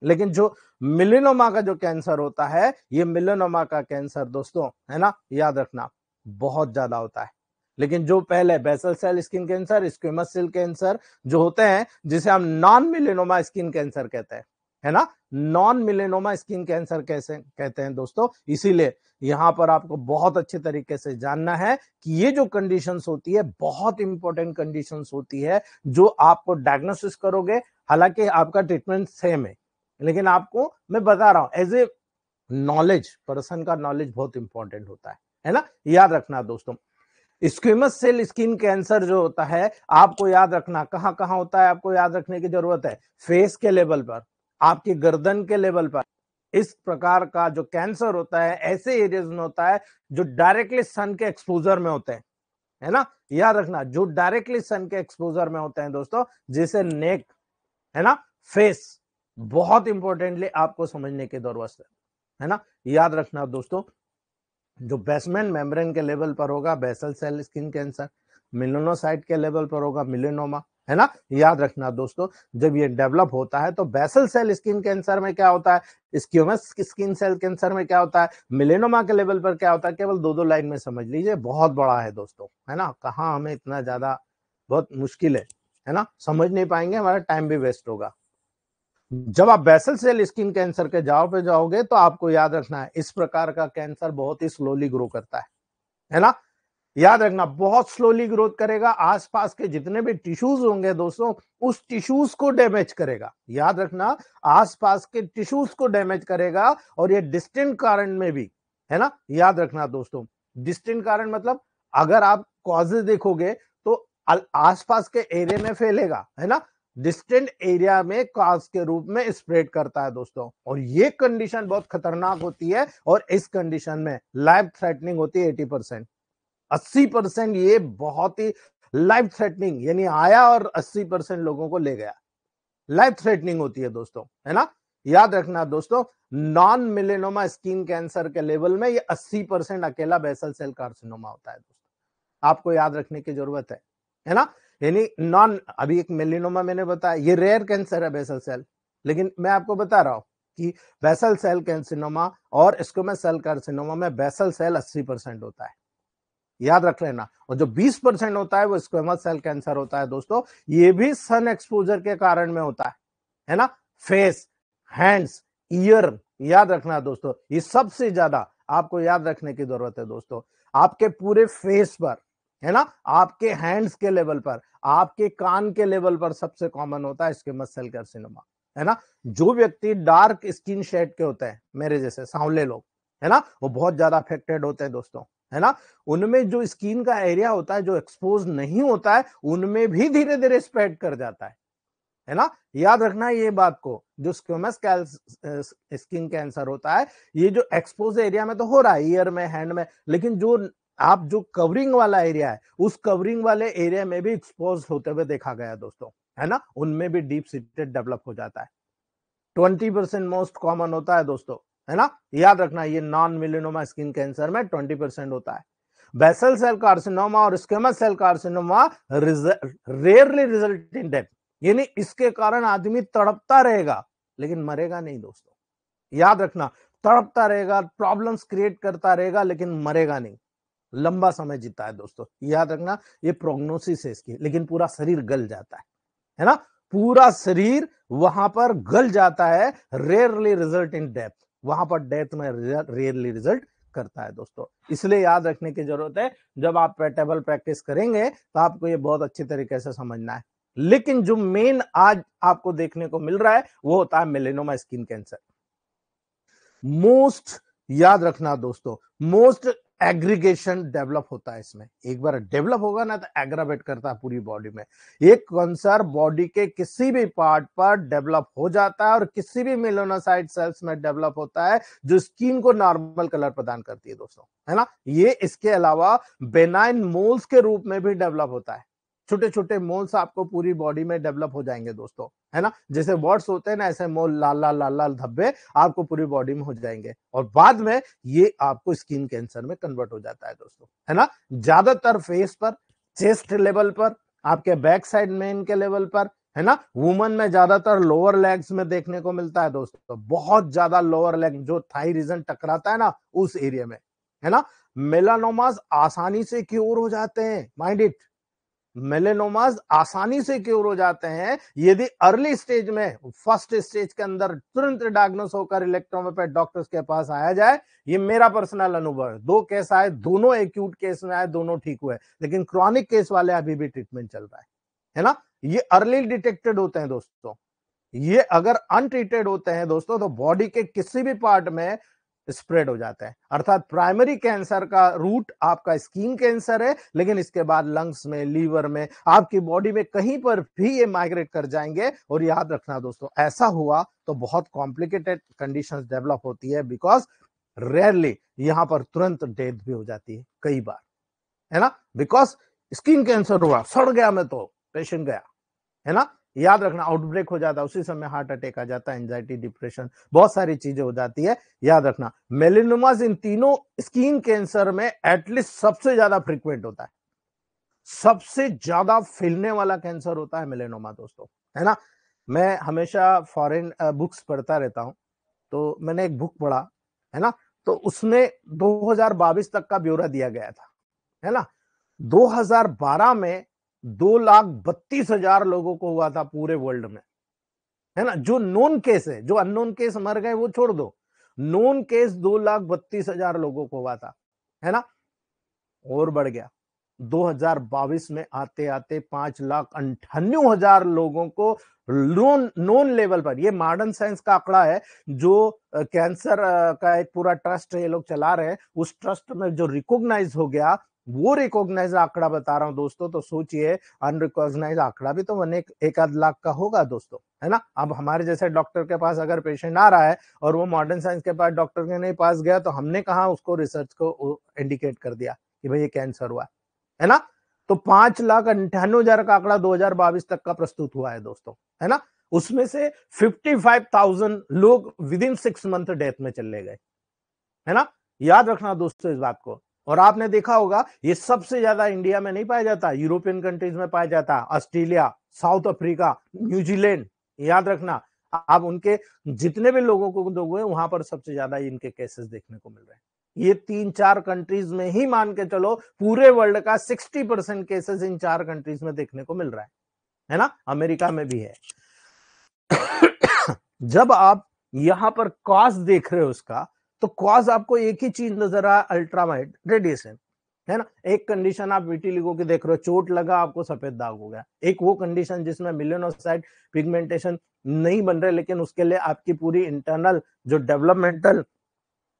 लेकिन जो मिलेनोमा का जो कैंसर होता है, ये मिलेनोमा का कैंसर दोस्तों, है ना, याद रखना बहुत ज्यादा होता है। लेकिन जो पहले basal cell skin cancer, squamous cell cancer जो होते हैं, जिसे हम नॉन मिलेनोमा स्किन कैंसर कहते हैं, है ना, नॉन मिलेनोमा स्किन कैंसर कैसे कहते हैं दोस्तों। इसीलिए यहां पर आपको बहुत अच्छे तरीके से जानना है कि ये जो कंडीशंस होती है बहुत इंपॉर्टेंट कंडीशंस होती है, जो आपको डायग्नोसिस करोगे, हालांकि आपका ट्रीटमेंट सेम है, लेकिन आपको मैं बता रहा हूं एज ए नॉलेज, पर्सन का नॉलेज बहुत इंपॉर्टेंट होता है ना। याद रखना दोस्तों, स्क्विमस सेल स्किन कैंसर जो होता है, आपको याद रखना कहां कहां होता है, आपको याद रखने की जरूरत है, फेस के लेवल पर, आपकी गर्दन के लेवल पर। इस प्रकार का जो कैंसर होता है ऐसे एरियाज में होता है जो डायरेक्टली सन के एक्सपोजर में होते हैं, है ना। याद रखना जो डायरेक्टली सन के एक्सपोजर में होते हैं दोस्तों, जैसे नेक, है ना, फेस, बहुत इंपॉर्टेंटली आपको समझने की जरूरत है ना। याद रखना दोस्तों, जो बेसमेंट मेम्ब्रेन के लेवल पर होगा basal cell skin cancer, melanocyte के लेवल पर होगा मिलेनोमा, है ना। याद रखना दोस्तों, जब ये डेवलप होता है तो बेसल सेल स्किन कैंसर में क्या होता है, स्क्वेमस स्किन सेल कैंसर में क्या होता है, मिलेनोमा के लेवल पर क्या होता है, केवल दो दो लाइन में समझ लीजिए, बहुत बड़ा है दोस्तों, है ना, कहाँ हमें इतना ज्यादा, बहुत मुश्किल है है ना, समझ नहीं पाएंगे, हमारा टाइम भी वेस्ट होगा। जब आप बेसल सेल स्किन कैंसर के जाओ पे जाओगे तो आपको याद रखना है इस प्रकार का कैंसर बहुत ही स्लोली ग्रो करता है ना, याद रखना बहुत स्लोली ग्रोथ करेगा, आसपास के जितने भी टिश्यूज होंगे दोस्तों उस टिश्यूज को डैमेज करेगा, याद रखना आसपास के टिश्यूज को डैमेज करेगा, और ये डिस्टेंट कारण में भी, है ना, याद रखना दोस्तों, डिस्टेंट कारण मतलब अगर आप कॉजेज देखोगे तो आसपास के एरिया में फैलेगा, है ना, डिस्टेंट एरिया में कॉज के रूप में स्प्रेड करता है दोस्तों, और ये कंडीशन बहुत खतरनाक होती है, और इस कंडीशन में लाइफ थ्रेटनिंग होती है 80%, 80%, ये बहुत ही लाइफ थ्रेटनिंग, यानी आया और 80% लोगों को ले गया, लाइफ थ्रेटनिंग होती है दोस्तों, है ना, याद रखना दोस्तों, नॉन मेलेनोमा स्किन कैंसर के लेवल में ये 80% अकेला बेसल सेल कार्सिनोमा होता है दोस्तों, आपको याद रखने की जरूरत है ना, यानी नॉन, अभी एक मेलेनोमा मैंने बताया ये रेयर कैंसर है बेसल सेल, लेकिन मैं आपको बता रहा हूं कि बेसल सेल कैंसिनोमा और स्क्वैमस सेल कार्सिनोमा में बेसल सेल 80% होता है, याद रख लेना, और जो 20% होता है वो स्क्वेमस सेल कैंसर होता है दोस्तों, ये भी सन एक्सपोजर के कारण में होता है ना, फेस, हैंड्स, ईयर, याद रखना दोस्तों, ये सबसे ज्यादा आपको याद रखने की जरूरत है दोस्तों, आपके पूरे फेस पर, है ना, आपके हैंड्स के लेवल पर, आपके कान के लेवल पर सबसे कॉमन होता है स्क्वेमस सेल कार्सिनोमा, है ना, जो व्यक्ति डार्क स्किन शेड के होते हैं मेरे जैसे सांवले लोग, है ना, वो बहुत ज्यादा अफेक्टेड होते हैं दोस्तों, है ना, उनमें जो स्किन का एरिया होता है जो एक्सपोज नहीं होता है उनमें भी धीरे धीरे स्प्रेड कर जाता है ना, याद रखना ये बात को, जो स्क्वेमस स्किन कैंसर होता है ये जो एक्सपोज एरिया में तो हो रहा है, ईयर में, हैंड में, लेकिन जो आप जो कवरिंग वाला एरिया है उस कवरिंग वाले एरिया में भी एक्सपोज होते हुए देखा गया दोस्तों, है ना, उनमें भी डीप सीटेड डेवलप हो जाता है, 20% मोस्ट कॉमन होता है दोस्तों, है ना, याद रखना ये नॉन मेलेनोमा स्किन कैंसर में 20% होता है, बेसल सेल कार्सिनोमा और squamous cell carcinoma rarely result in death, यानी इसके कारण आदमी तड़पता रहेगा लेकिन मरेगा नहीं दोस्तों, याद रखना, तड़पता रहेगा, प्रॉब्लम्स क्रिएट करता रहेगा लेकिन मरेगा नहीं, लंबा समय जीता है दोस्तों, याद रखना, ये प्रोग्नोसिस है इसकी, लेकिन पूरा शरीर गल जाता है ना, पूरा शरीर वहां पर गल जाता है, रेयरली रिजल्ट इन डेथ, वहां पर डेथ में रेयरली रिजल्ट करता है दोस्तों, इसलिए याद रखने की जरूरत है, जब आप टेबल प्रैक्टिस करेंगे तो आपको ये बहुत अच्छी तरीके से समझना है, लेकिन जो मेन आज आपको देखने को मिल रहा है वो होता है मेलेनोमा स्किन कैंसर, मोस्ट, याद रखना दोस्तों, मोस्ट एग्रीगेशन डेवलप होता है इसमें, एक बार डेवलप होगा ना तो एग्रावेट करता है पूरी बॉडी में, एक कैंसर बॉडी के किसी भी पार्ट पर डेवलप हो जाता है और किसी भी मेलानोसाइट सेल्स में डेवलप होता है जो स्किन को नॉर्मल कलर प्रदान करती है दोस्तों, है ना, ये इसके अलावा बेनाइन मोल्स के रूप में भी डेवलप होता है, छोटे छोटे मोल्स आपको पूरी बॉडी में डेवलप हो जाएंगे दोस्तों, है ना, जैसे वर्ड्स होते हैं ना ऐसे मोल लाल लाल लाल लाल धब्बे आपको पूरी बॉडी में हो जाएंगे, और बाद में ये आपको स्किन कैंसर में कन्वर्ट हो जाता है दोस्तों, है ना, ज्यादातर फेस पर, चेस्ट लेवल पर, आपके बैक साइड मेन के लेवल पर, है ना, वुमन में ज्यादातर लोअर लेग्स में देखने को मिलता है दोस्तों, बहुत ज्यादा लोअर लेग जो थाई रीजन टकराता है ना उस एरिया में, है ना, मेलानोमास आसानी से क्योर हो जाते हैं, माइंड इट, मेलेनोमास आसानी से क्योर हो जाते हैं यदि अर्ली स्टेज में, फर्स्ट स्टेज के अंदर तुरंत डायग्नोस होकर इलेक्ट्रोमेपेथ डॉक्टर्स के पास आया जाए, ये मेरा पर्सनल अनुभव है, 2 केस आए, दोनों एक्यूट केस में आए, दोनों ठीक हुए, लेकिन क्रॉनिक केस वाले अभी भी ट्रीटमेंट चल रहा है ना, ये अर्ली डिटेक्टेड होते हैं दोस्तों, ये अगर अनट्रीटेड होते हैं दोस्तों तो बॉडी के किसी भी पार्ट में स्प्रेड हो जाता है, अर्थात प्राइमरी कैंसर का रूट आपका स्किन कैंसर है, लेकिन इसके बाद लंग्स में, लीवर में, आपकी बॉडी में कहीं पर भी ये माइग्रेट कर जाएंगे, और याद रखना दोस्तों ऐसा हुआ तो बहुत कॉम्प्लिकेटेड कंडीशंस डेवलप होती है, बिकॉज रेयरली यहां पर तुरंत डेथ भी हो जाती है कई बार, है ना, बिकॉज स्किन कैंसर हुआ, सड़ गया मैं तो पेशेंट गया, है ना, याद रखना, आउटब्रेक हो जाता है उसी समय, हार्ट अटैक आ जाता है, एंजाइटी, डिप्रेशन, बहुत सारी चीजें हो जाती है, याद रखना, मेलेनोमास इन तीनों स्किन कैंसर में एटलीस्ट सबसे ज्यादा फ्रीक्वेंट होता है, सबसे ज्यादा फैलने वाला कैंसर होता है मेलेनोमा दोस्तों, है ना, मैं हमेशा फॉरेन बुक्स पढ़ता रहता हूं, तो मैंने एक बुक पढ़ा, है ना, तो उसमें 2022 तक का ब्यौरा दिया गया था, है ना, 2012 में 2,32,000 लोगों को हुआ था पूरे वर्ल्ड में, है ना। जो नोन केस है, जो अननोन केस मर गए वो छोड़ दो, नोन केस 2,32,000 लोगों को हुआ था, है ना। और बढ़ गया 2022 में आते आते 5,98,000 लोगों को नोन नोन लेवल पर, ये मॉडर्न साइंस का आंकड़ा है जो कैंसर का एक पूरा ट्रस्ट ये लोग चला रहे हैं, उस ट्रस्ट में जो रिकॉग्नाइज हो गया वो रिकॉग्नाइज आंकड़ा बता रहा हूं दोस्तों। तो सोचिए अनरिकॉग्नाइज आंकड़ा भी तो एक आध लाख का होगा दोस्तों, है ना। अब हमारे जैसे डॉक्टर के पास अगर पेशेंट आ रहा है और वो मॉडर्न साइंस के पास डॉक्टर के नहीं पास गया, तो हमने कहा उसको रिसर्च को इंडिकेट कर दिया कि भाई ये कैंसर हुआ है ना। तो 5,98,000 का आंकड़ा 2022 तक का प्रस्तुत हुआ है दोस्तों, है ना। उसमें से 55,000 लोग विद इन 6 मंथ डेथ में चले गए, है ना। याद रखना दोस्तों इस बात को। और आपने देखा होगा ये सबसे ज्यादा इंडिया में नहीं पाया जाता, यूरोपियन कंट्रीज में पाया जाता, ऑस्ट्रेलिया, साउथ अफ्रीका, न्यूजीलैंड। याद रखना आप उनके जितने भी लोगों को दोगे वहां पर सबसे ज्यादा इनके केसेस देखने को मिल रहे हैं। ये 3-4 कंट्रीज में ही मान के चलो पूरे वर्ल्ड का 60% केसेस इन 4 कंट्रीज में देखने को मिल रहा है ना। अमेरिका में भी है। जब आप यहां पर कॉज देख रहे हो उसका, तो कॉज आपको एक ही चीज नजर आ, अल्ट्रावायलेट रेडिएशन, है ना। एक कंडीशन आप विटिलिगो की देख रहे हो, चोट लगा आपको सफेद दाग हो गया। एक वो कंडीशन जिसमें मेलानोसाइट पिगमेंटेशन नहीं बन रहे, लेकिन उसके लिए आपकी पूरी इंटरनल जो डेवलपमेंटल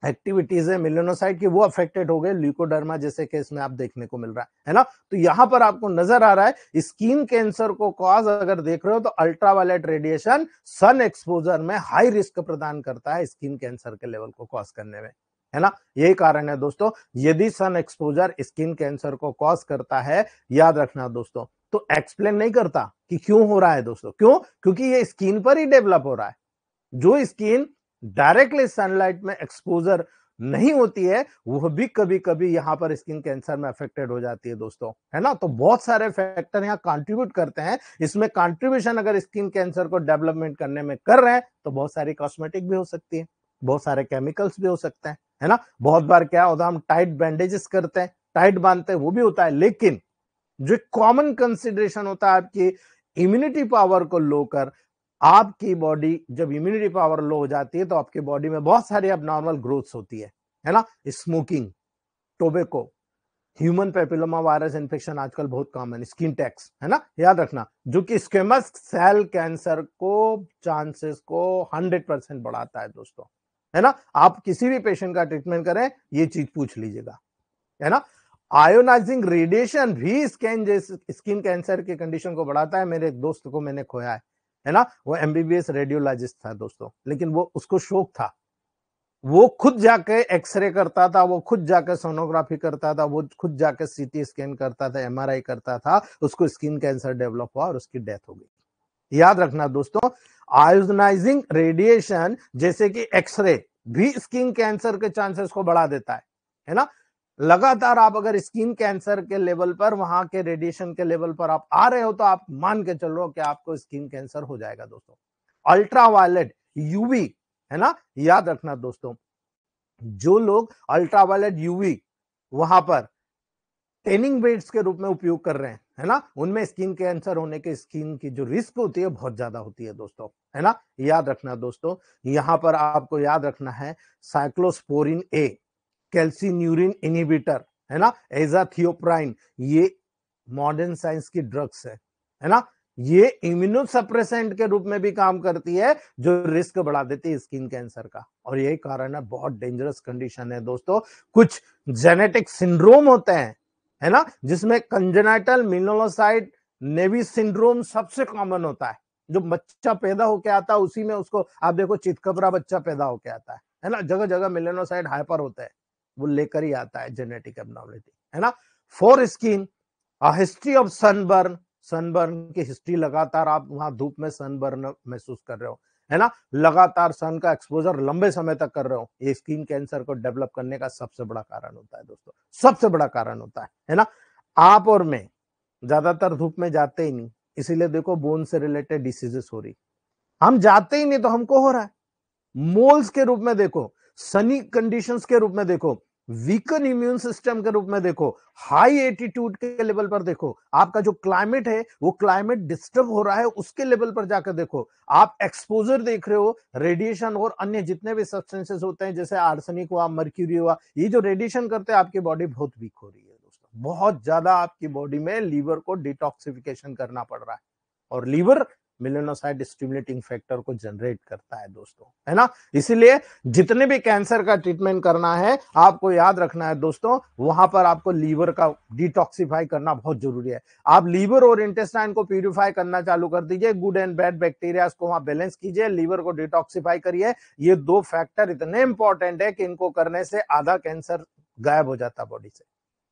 एक्टिविटीज है मेलानोसाइट की वो अफेक्टेड हो गए, ल्यूकोडर्मा जैसे केस में आप देखने को मिल रहा है ना। तो यहां पर आपको नजर आ रहा है स्किन कैंसर को कॉज अगर देख रहे हो तो अल्ट्रावायलेट रेडिएशन सन एक्सपोजर में हाई रिस्क प्रदान करता है स्किन कैंसर के लेवल को कॉज करने में, है ना। यही कारण है दोस्तों, यदि सन एक्सपोजर स्किन कैंसर को कॉज करता है, याद रखना दोस्तों, तो एक्सप्लेन नहीं करता कि क्यों हो रहा है दोस्तों। क्यों? क्योंकि ये स्किन पर ही डेवलप हो रहा है। जो स्किन डायरेक्टली सनलाइट में एक्सपोजर नहीं होती है वह भी कभी कभी यहां पर स्किन कैंसर में अफेक्टेड हो जाती है दोस्तों, है ना। तो बहुत सारे फैक्टर यहां कंट्रीब्यूट करते हैं। इसमें कंट्रीब्यूशन अगर स्किन कैंसर को डेवलपमेंट करने में कर रहे हैं तो बहुत सारी कॉस्मेटिक भी हो सकती है, बहुत सारे केमिकल्स भी हो सकते हैं, है ना। बहुत बार क्या होता है हम टाइट बैंडेजेस करते हैं, टाइट बांधते हैं, वो भी होता है। लेकिन जो कॉमन कंसिडरेशन होता है आपकी इम्यूनिटी पावर को लो कर, आपकी बॉडी जब इम्यूनिटी पावर लो हो जाती है तो आपकी बॉडी में बहुत सारी अबनॉर्मल ग्रोथ्स होती है ना। Smoking, tobacco, human papilloma virus infection आजकल बहुत कॉमन, स्किन टैक्स, है ना। याद रखना जो कि स्क्वेमस सेल कैंसर को चांसेस को 100% बढ़ाता है दोस्तों, है ना। आप किसी भी पेशेंट का ट्रीटमेंट करें ये चीज पूछ लीजिएगा, है ना। आयोनाइजिंग रेडिएशन भी स्किन कैंसर की कंडीशन को बढ़ाता है। मेरे एक दोस्त को मैंने खोया है ना। वो एमबीबीएस रेडियोलॉजिस्ट था दोस्तों, लेकिन वो उसको शौक था, वो खुद जाके एक्सरे करता था, वो खुद जाके सोनोग्राफी करता था, वो खुद जाके सीटी स्कैन करता था, एमआरआई करता था। उसको स्किन कैंसर डेवलप हुआ और उसकी डेथ हो गई। याद रखना दोस्तों, आयोनाइजिंग रेडिएशन जैसे कि एक्सरे भी स्किन कैंसर के चांसेस को बढ़ा देता है ना। लगातार आप अगर स्किन कैंसर के लेवल पर, वहां के रेडिएशन के लेवल पर आप आ रहे हो तो आप मान के चल रहे हो कि आपको स्किन कैंसर हो जाएगा दोस्तों। अल्ट्रावायलेट यूवी, है ना। याद रखना दोस्तों, जो लोग अल्ट्रावायलेट यूवी वहां पर टेनिंग बेड्स के रूप में उपयोग कर रहे हैं, है ना, उनमें स्किन कैंसर होने के स्किन की जो रिस्क होती है बहुत ज्यादा होती है दोस्तों, है ना। याद रखना दोस्तों, यहां पर आपको याद रखना है साइक्लोस्पोरिन ए, कैल्सिन्यूरिन इनहिबिटर, है ना, एजाथियोप्राइन, ये मॉडर्न साइंस की ड्रग्स है ना। ये इम्यूनोसप्रेसेंट के रूप में भी काम करती है जो रिस्क बढ़ा देती है स्किन कैंसर का। और यही कारण है, बहुत डेंजरस कंडीशन है दोस्तों। कुछ जेनेटिक सिंड्रोम होते हैं, है ना, जिसमें कंजेनाइटल मेलानोसाइट नेवी सिंड्रोम सबसे कॉमन होता है। जो बच्चा पैदा होके आता है उसी में उसको आप देखो चितकबरा बच्चा पैदा होके आता है ना। जगह जगह मेलानोसाइट हाइपर होता है, वो लेकर ही आता है जेनेटिक एब्नॉर्मलिटी, है ना। For skin history of sunburn, sunburn की हिस्ट्री, लगातार आप वहां धूप में सनबर्न महसूस कर रहे हो, है ना, लगातार सन का एक्सपोजर लंबे समय तक कर रहे हो, ये स्किन कैंसर को डेवलप करने का सबसे बड़ा कारण होता है दोस्तों, सबसे बड़ा कारण होता है ना। आप और मैं ज्यादातर धूप में जाते ही नहीं, इसीलिए देखो बोन से रिलेटेड डिसीजेस हो रही, हम जाते ही नहीं तो हमको हो रहा है। मोल्स के रूप में देखो, सनी कंडीशंस के रूप में देखो, वीकन इम्यून सिस्टम के रूप में देखो, हाई एटीट्यूड के लेवल पर देखो, आपका जो क्लाइमेट है वो क्लाइमेट डिस्टर्ब हो रहा है उसके लेवल पर जाकर देखो, आप एक्सपोजर देख रहे हो, रेडिएशन और अन्य जितने भी सब्सटेंसेस होते हैं जैसे आर्सेनिक हुआ, मर्क्यूरी हुआ, ये जो रेडिएशन करते हैं आपकी बॉडी बहुत वीक हो रही है दोस्तों, बहुत ज्यादा आपकी बॉडी में लीवर को डिटॉक्सिफिकेशन करना पड़ रहा है, और लीवर मेलानोसाइट स्टिमुलेटिंग फैक्टर को जनरेट करता है दोस्तों, है ना। इसीलिए जितने भी कैंसर का ट्रीटमेंट करना है आपको याद रखना है दोस्तों, वहां पर आपको लीवर का डिटॉक्सिफाई करना बहुत जरूरी है। आप लीवर और इंटेस्टाइन को प्यूरिफाई करना चालू कर दीजिए, गुड एंड बैड बैक्टीरिया को वहां बैलेंस कीजिए, लीवर को डिटॉक्सिफाई करिए। ये दो फैक्टर इतने इंपॉर्टेंट है कि इनको करने से आधा कैंसर गायब हो जाता बॉडी से।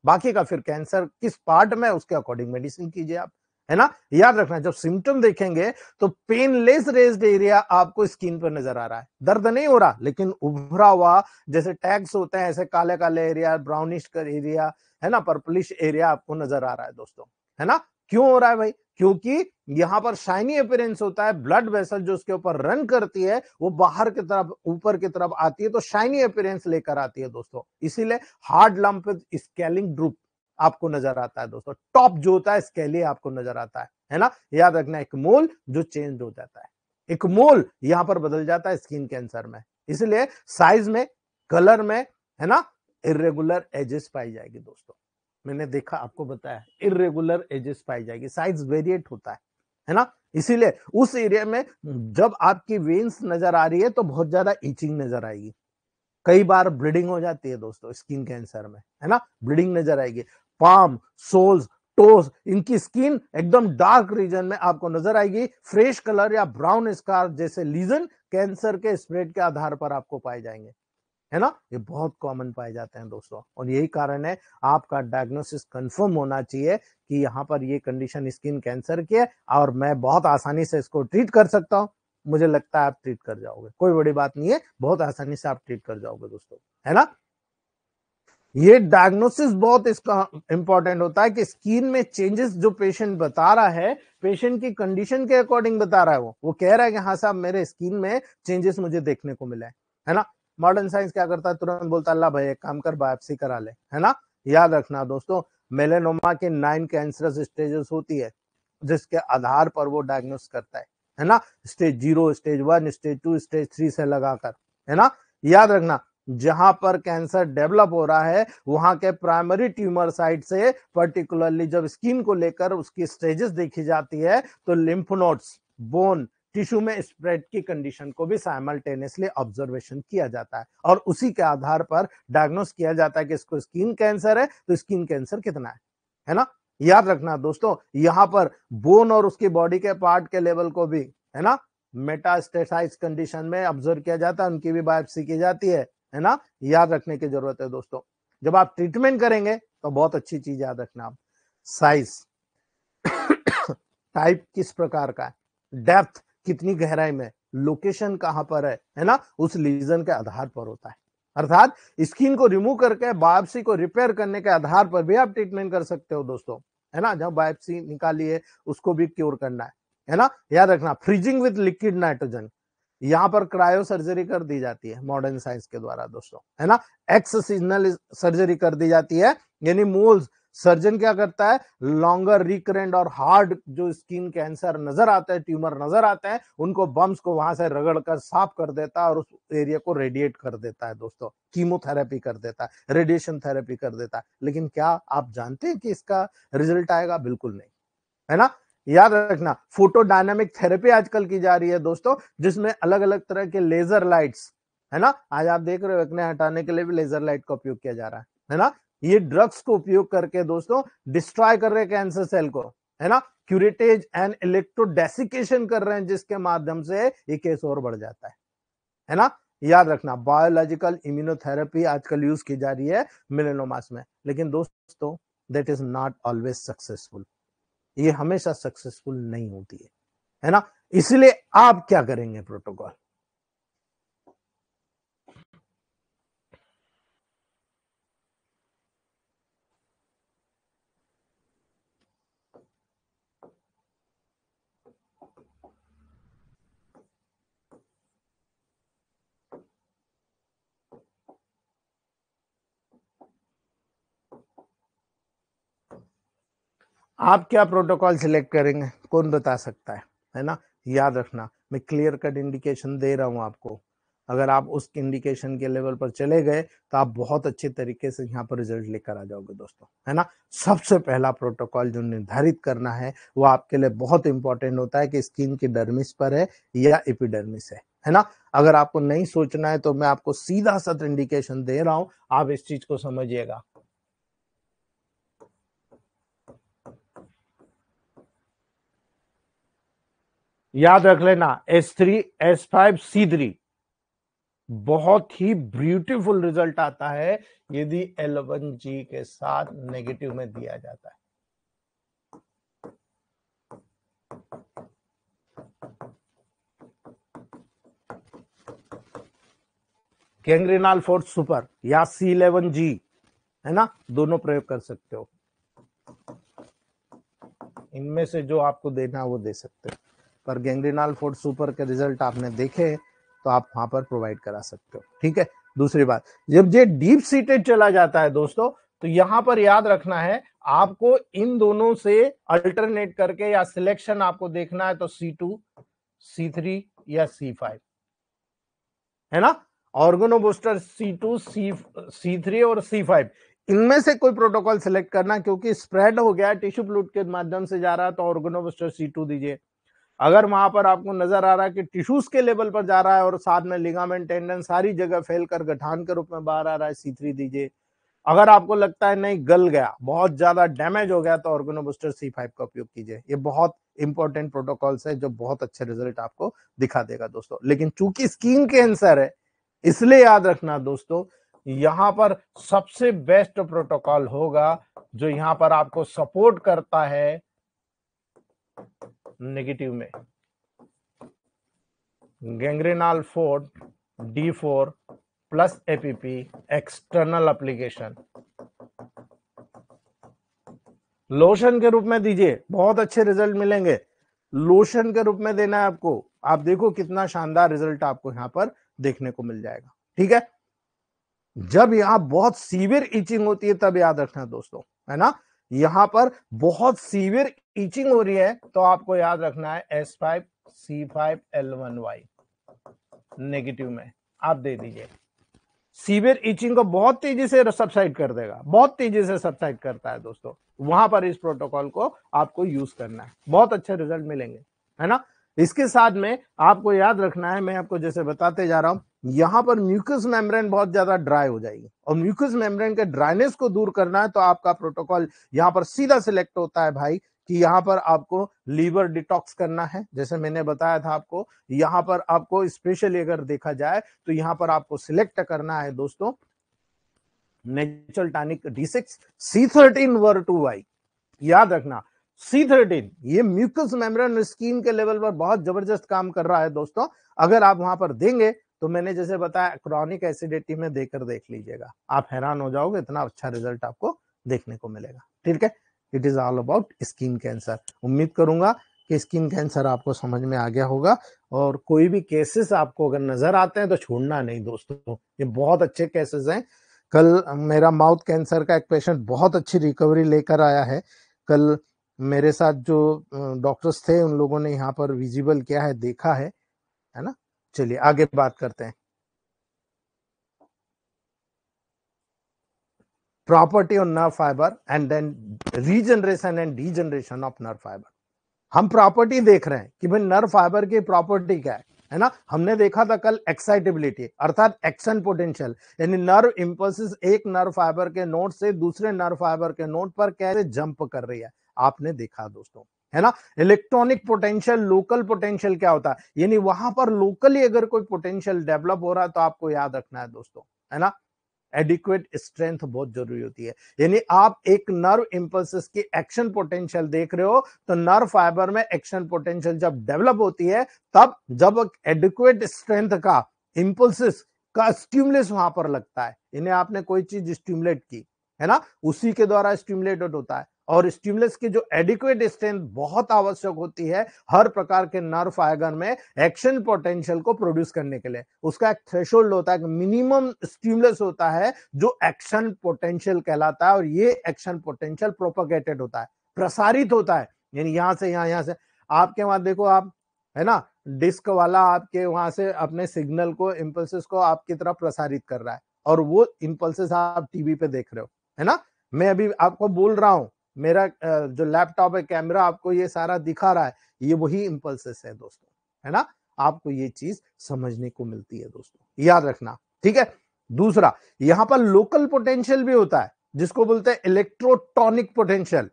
बाकी का फिर कैंसर किस पार्ट में उसके अकॉर्डिंग मेडिसिन कीजिए आप, है ना। याद रखना, जब सिम्टम देखेंगे तो पेनलेस रेज्ड एरिया आपको स्किन पर नजर आ रहा है, दर्द नहीं हो रहा लेकिन उभरा हुआ जैसे टैग्स होते हैं ऐसे काले काले एरिया, ब्राउनिश एरिया, है ना, पर्पलिश एरिया आपको नजर आ रहा है दोस्तों, है ना। क्यों हो रहा है भाई? क्योंकि यहां पर शाइनी अपीयरेंस होता है, ब्लड वेसल जो उसके ऊपर रन करती है वो बाहर की तरफ ऊपर की तरफ आती है तो शाइनी अपीयरेंस लेकर आती है दोस्तों। इसीलिए hard lump with scaling drupe आपको नजर आता है दोस्तों, टॉप जो होता है स्केली आपको नजर आता है ना। याद रखना, एक मोल जो चेंज हो जाता है, एक मोल यहां पर बदल जाता है स्किन कैंसर में। इसलिए साइज में, कलर में, है ना, इरेगुलर एजेस पाई जाएगी दोस्तों। मैंने देखा, आपको बताया, इरेगुलर एजेस पाई जाएगी, साइज वेरिएट होता है ना। इसीलिए उस एरिया में जब आपकी वेन्स नजर आ रही है तो बहुत ज्यादा इचिंग नजर आएगी, कई बार ब्लीडिंग हो जाती है दोस्तों स्किन कैंसर में, है ना, ब्लीडिंग नजर आएगी। पाम, सोल्स, टोस, इनकी स्किन एकदम डार्क रीजन में आपको नजर आएगी, फ्रेश कलर या ब्राउन स्कार जैसे लीजन कैंसर के स्प्रेड के आधार पर आपको पाए जाएंगे, है ना। ये बहुत कॉमन पाए जाते हैं दोस्तों, और यही कारण है आपका डायग्नोसिस कंफर्म होना चाहिए कि यहाँ पर ये कंडीशन स्किन कैंसर की है और मैं बहुत आसानी से इसको ट्रीट कर सकता हूँ। मुझे लगता है आप ट्रीट कर जाओगे, कोई बड़ी बात नहीं है, बहुत आसानी से आप ट्रीट कर जाओगे दोस्तों, है ना। ये डायग्नोसिस बहुत इसका इंपॉर्टेंट होता है कि स्किन में चेंजेस जो पेशेंट बता रहा है, पेशेंट की कंडीशन के अकॉर्डिंग बता रहा है, वो कह रहा है कि हाँ साहब मेरे स्किन में चेंजेस मुझे देखने को मिला है ना। मॉडर्न साइंस क्या करता है, तुरंत बोलता है अल्लाह भाई एक काम कर बायोप्सी करा ले, है ना। याद रखना दोस्तों, मेलेनोमा के 9 कैंसरस स्टेजेस होती है जिसके आधार पर वो डायग्नोस करता है ना। स्टेज 0, स्टेज 1, स्टेज 2, स्टेज 3 से लगाकर, है ना। याद रखना, जहां पर कैंसर डेवलप हो रहा है वहां के प्राइमरी ट्यूमर साइट से पर्टिकुलरली जब स्किन को लेकर उसकी स्टेजेस देखी जाती है तो लिम्फ नोड्स, बोन, टिश्यू में स्प्रेड की कंडीशन को भी साइमल्टेनियसली ऑब्जर्वेशन किया जाता है और उसी के आधार पर डायग्नोस किया जाता है कि इसको स्किन कैंसर है तो स्किन कैंसर कितना है ना। याद रखना दोस्तों, यहां पर बोन और उसकी बॉडी के पार्ट के लेवल को भी, है ना, मेटास्टेसाइज कंडीशन में ऑब्जर्व किया जाता है, उनकी भी बायोप्सी की जाती है ना। याद रखने की जरूरत है दोस्तों, जब आप ट्रीटमेंट करेंगे तो बहुत अच्छी चीज याद रखना आप, साइज, टाइप किस प्रकार का है, डेप्थ कितनी गहराई में, लोकेशन कहां पर है ना, उस लीजन के आधार पर होता है। अर्थात स्किन को रिमूव करके बायोप्सी को रिपेयर करने के आधार पर भी आप ट्रीटमेंट कर सकते हो दोस्तों, है ना। जब बायोप्सी निकाली है उसको भी क्योर करना है ना। याद रखना, फ्रीजिंग विद लिक्विड नाइट्रोजन, यहां पर क्रायो सर्जरी कर दी जाती है मॉडर्न साइंस के द्वारा दोस्तों, है ना। एक्ससिजनल सर्जरी कर दी जाती है, यानी मोल्स, सर्जन क्या करता है, लॉन्गर रिकरेंट और हार्ड जो स्किन कैंसर नजर आता है, ट्यूमर नजर आते हैं, उनको बम्स को वहां से रगड़ कर साफ कर देता है और उस एरिया को रेडिएट कर देता है दोस्तों, कीमोथेरेपी कर देता है, रेडिएशन थेरेपी कर देता है। लेकिन क्या आप जानते हैं कि इसका रिजल्ट आएगा? बिल्कुल नहीं, है ना। याद रखना, फोटो डायनामिक थेरेपी आजकल की जा रही है दोस्तों, जिसमें अलग अलग तरह के लेजर लाइट्स, है ना, आज आप देख रहे हो एक्ने हटाने के लिए भी लेजर लाइट का उपयोग किया जा रहा है ना। ये ड्रग्स को उपयोग करके दोस्तों डिस्ट्रॉय कर रहे हैं कैंसर सेल को, है ना, क्यूरेटेज एंड इलेक्ट्रोडेसिकेशन कर रहे हैं जिसके माध्यम से ये केस और बढ़ जाता है ना। याद रखना, बायोलॉजिकल इम्यूनोथेरेपी आजकल यूज की जा रही है मेलेनोमास में, लेकिन दोस्तों that is not always successful, ये हमेशा सक्सेसफुल नहीं होती है ना। इसलिए आप क्या करेंगे, प्रोटोकॉल, आप क्या प्रोटोकॉल सिलेक्ट करेंगे, कौन बता सकता है ना? याद रखना, मैं क्लियर कट इंडिकेशन दे रहा हूं आपको। अगर आप उस इंडिकेशन के लेवल पर चले गए तो आप बहुत अच्छे तरीके से यहाँ पर रिजल्ट लेकर आ जाओगे दोस्तों, है ना? सबसे पहला प्रोटोकॉल जो निर्धारित करना है वो आपके लिए बहुत इंपॉर्टेंट होता है कि स्किन की डर्मिस पर है या एपिडर्मिस है ना? अगर आपको नहीं सोचना है तो मैं आपको सीधा सत इंडिकेशन दे रहा हूं, आप इस चीज को समझिएगा। याद रख लेना, S3, S5, C3 बहुत ही ब्यूटीफुल रिजल्ट आता है यदि L1G के साथ नेगेटिव में दिया जाता है। गैंग्रेनॉल फोर्स सुपर या C11G, है ना? दोनों प्रयोग कर सकते हो, इनमें से जो आपको देना वो दे सकते हो, पर गैंग्रेनॉल फोर्स सुपर के रिजल्ट आपने देखे तो आप वहां पर प्रोवाइड करा सकते हो, ठीक है? दूसरी बात, जब ये डीप सीटेड चला जाता है दोस्तों, तो यहां पर याद रखना है आपको इन दोनों से अल्टरनेट करके या सिलेक्शन आपको देखना है तो C2, C3 या C5, है ना? ऑर्गेनो बूस्टर C2, C3 और C5, इनमें से कोई प्रोटोकॉल सिलेक्ट करना, क्योंकि स्प्रेड हो गया टिश्यू फ्लूइड के माध्यम से जा रहा है तो ऑर्गेनो बूस्टर C2 दीजिए। अगर वहां पर आपको नजर आ रहा है कि टिश्यूज के लेवल पर जा रहा है और साथ में लिगामेंट, टेंडन सारी जगह फैलकर गठान के रूप में बाहर आ रहा है, C3 दीजिए। अगर आपको लगता है नहीं गल गया, बहुत ज्यादा डैमेज हो गया, तो ऑर्गेनो बूस्टर C5 का उपयोग कीजिए। ये बहुत इंपॉर्टेंट प्रोटोकॉल्स है जो बहुत अच्छे रिजल्ट आपको दिखा देगा दोस्तों। लेकिन चूंकि स्किन कैंसर है, इसलिए याद रखना दोस्तों, यहां पर सबसे बेस्ट प्रोटोकॉल होगा जो यहां पर आपको सपोर्ट करता है नेगेटिव में, गैंग्रेनॉल 4 D4 plus APP external application, lotion के रूप में दीजिए, बहुत अच्छे रिजल्ट मिलेंगे। लोशन के रूप में देना है आपको, आप देखो कितना शानदार रिजल्ट आपको यहां पर देखने को मिल जाएगा, ठीक है? जब यहां बहुत सीवियर इचिंग होती है तब याद रखना दोस्तों, है ना? यहां पर बहुत सीवियर इचिंग हो रही है तो आपको याद रखना है S5, C5, L1Y नेगेटिव में आप दे दीजिए। सीवियर इचिंग को बहुत तेजी से सबसाइड कर देगा, बहुत तेजी से सबसाइड करता है दोस्तों। वहां पर इस प्रोटोकॉल को आपको यूज करना है, बहुत अच्छे रिजल्ट मिलेंगे, है ना? इसके साथ में आपको याद रखना है, मैं आपको जैसे बताते जा रहा हूं, यहां पर म्यूकस मेम्ब्रेन बहुत ज्यादा ड्राई हो जाएगी और म्यूकस मेम्ब्रेन के ड्राइनेस को दूर करना है तो आपका प्रोटोकॉल यहां पर सीधा सिलेक्ट होता है भाई कि यहां पर आपको लीवर डिटॉक्स करना है। जैसे मैंने बताया था आपको, यहां पर आपको स्पेशली अगर देखा जाए तो यहां पर आपको सिलेक्ट करना है दोस्तों natural tonic D6 C13 Ver2Y। याद रखना C13 ये म्यूकस मेम्ब्रेन स्किन के लेवल पर बहुत जबरदस्त काम कर रहा है दोस्तों। अगर आप वहां पर देंगे तो मैंने जैसे बताया क्रॉनिक एसिडिटी में देकर देख लीजिएगा, आप हैरान हो जाओगे, इतना अच्छा रिजल्ट आपको देखने को मिलेगा, ठीक है? It is all about skin cancer. उम्मीद करूंगा कि स्किन कैंसर आपको समझ में आ गया होगा, और कोई भी केसेस आपको अगर नजर आते हैं तो छोड़ना नहीं दोस्तों, ये बहुत अच्छे केसेस हैं। कल मेरा माउथ कैंसर का एक पेशेंट बहुत अच्छी रिकवरी लेकर आया है। कल मेरे साथ जो डॉक्टर्स थे उन लोगों ने यहाँ पर विजिबल किया है, देखा है ना? चलिए आगे बात करते हैं। Property of nerve fibre and then regeneration and degeneration of nerve fibre. हम प्रॉपर्टी देख रहे हैं कि भाई नर्व फाइबर की प्रॉपर्टी क्या है ना? हमने देखा था कल एक्साइटेबिलिटी अर्थात एक्शन पोटेंशियल, यानी नर्व इंपल्सेस एक नर्व फाइबर के नोड से दूसरे नर्व फाइबर के नोड पर कैसे जंप कर रही है, आपने देखा दोस्तों, है ना? इलेक्ट्रॉनिक पोटेंशियल, लोकल पोटेंशियल क्या होता है, यानी वहां पर लोकली अगर कोई पोटेंशियल डेवलप हो रहा है तो आपको याद रखना है दोस्तों, है ना? एडिक्वेट स्ट्रेंथ बहुत जरूरी होती है, यानी आप एक नर्व इंपल्सेस की एक्शन पोटेंशियल देख रहे हो तो नर्व फाइबर में एक्शन पोटेंशियल जब डेवलप होती है तब जब एडिक्वेट स्ट्रेंथ का इंपल्सेस का स्टिमुलस वहां पर लगता है, इन्हें आपने कोई चीज स्टिमुलेट की है ना, उसी के द्वारा स्टिमुलेटेड होता है। और स्टिमुलस की जो एडिक्वेट स्ट्रेंथ बहुत आवश्यक होती है हर प्रकार के नर्व फाइबर में एक्शन पोटेंशियल को प्रोड्यूस करने के लिए, उसका एक थ्रेशोल्ड होता है, मिनिमम स्टिमुलस होता है जो एक्शन पोटेंशियल कहलाता है, और ये एक्शन पोटेंशियल प्रोपगेटेड होता है। प्रसारित होता है, यानी यहां से यहां से आपके वहां देखो आप, है ना, डिस्क वाला आपके वहां से अपने सिग्नल को, इंपल्सेस को आपकी तरफ प्रसारित कर रहा है, और वो इंपल्सेस आप टीवी पे देख रहे हो, है ना। मैं अभी आपको बोल रहा हूं, मेरा जो लैपटॉप है, कैमरा आपको ये सारा दिखा रहा है, ये वही इंपल्सेस है दोस्तों, है ना। आपको ये चीज समझने को मिलती है दोस्तों, याद रखना, ठीक है। दूसरा, यहां पर लोकल पोटेंशियल भी होता है, जिसको बोलते हैं इलेक्ट्रोटॉनिक पोटेंशियल।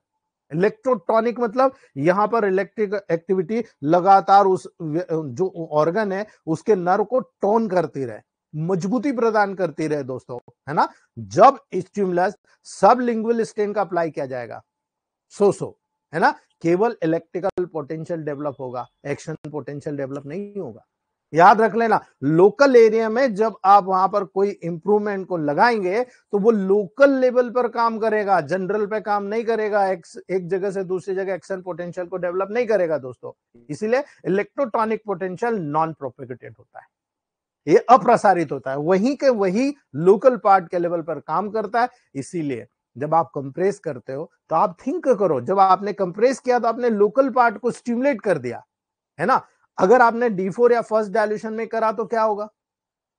इलेक्ट्रोटॉनिक मतलब यहां पर इलेक्ट्रिक एक्टिविटी लगातार उस जो ऑर्गन है उसके नर्व को टोन करती रहे, मजबूती प्रदान करती रहे दोस्तों, है ना। जब स्टिमुलस सब लिंगुअल स्टेन का अप्लाई किया जाएगा, सो है ना, केवल इलेक्ट्रिकल पोटेंशियल डेवलप होगा, एक्शन पोटेंशियल डेवलप नहीं होगा। याद रख लेना, लोकल एरिया में जब आप वहां पर कोई इंप्रूवमेंट को लगाएंगे तो वो लोकल लेवल पर काम करेगा, जनरल पे काम नहीं करेगा, एक जगह से दूसरी जगह एक्शन पोटेंशियल को डेवलप नहीं करेगा दोस्तों। इसीलिए इलेक्ट्रोटॉनिक पोटेंशियल नॉन प्रोपेगेटेड होता है, ये अप्रसारित होता है, वहीं के वही लोकल पार्ट के लेवल पर काम करता है। इसीलिए जब आप कंप्रेस करते हो तो आप थिंक करो, जब आपने कंप्रेस किया तो आपने लोकल पार्ट को स्टिमुलेट कर दिया, है ना। अगर आपने D4 या फर्स्ट डायल्यूशन में करा तो क्या होगा,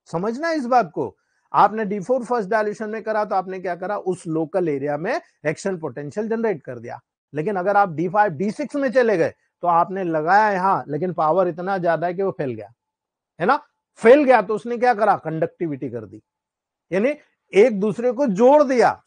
समझना इस बात को। आपने D4 फर्स्ट डायल्यूशन में करा तो आपने क्या करा, उस लोकल एरिया में एक्शन पोटेंशियल जनरेट कर दिया। लेकिन अगर आप D5 D6 में चले गए तो आपने लगाया यहां, लेकिन पावर इतना ज्यादा है कि वो फैल गया, है ना। फैल गया तो उसने क्या करा, कंडक्टिविटी कर दी, यानी एक दूसरे को जोड़ दिया।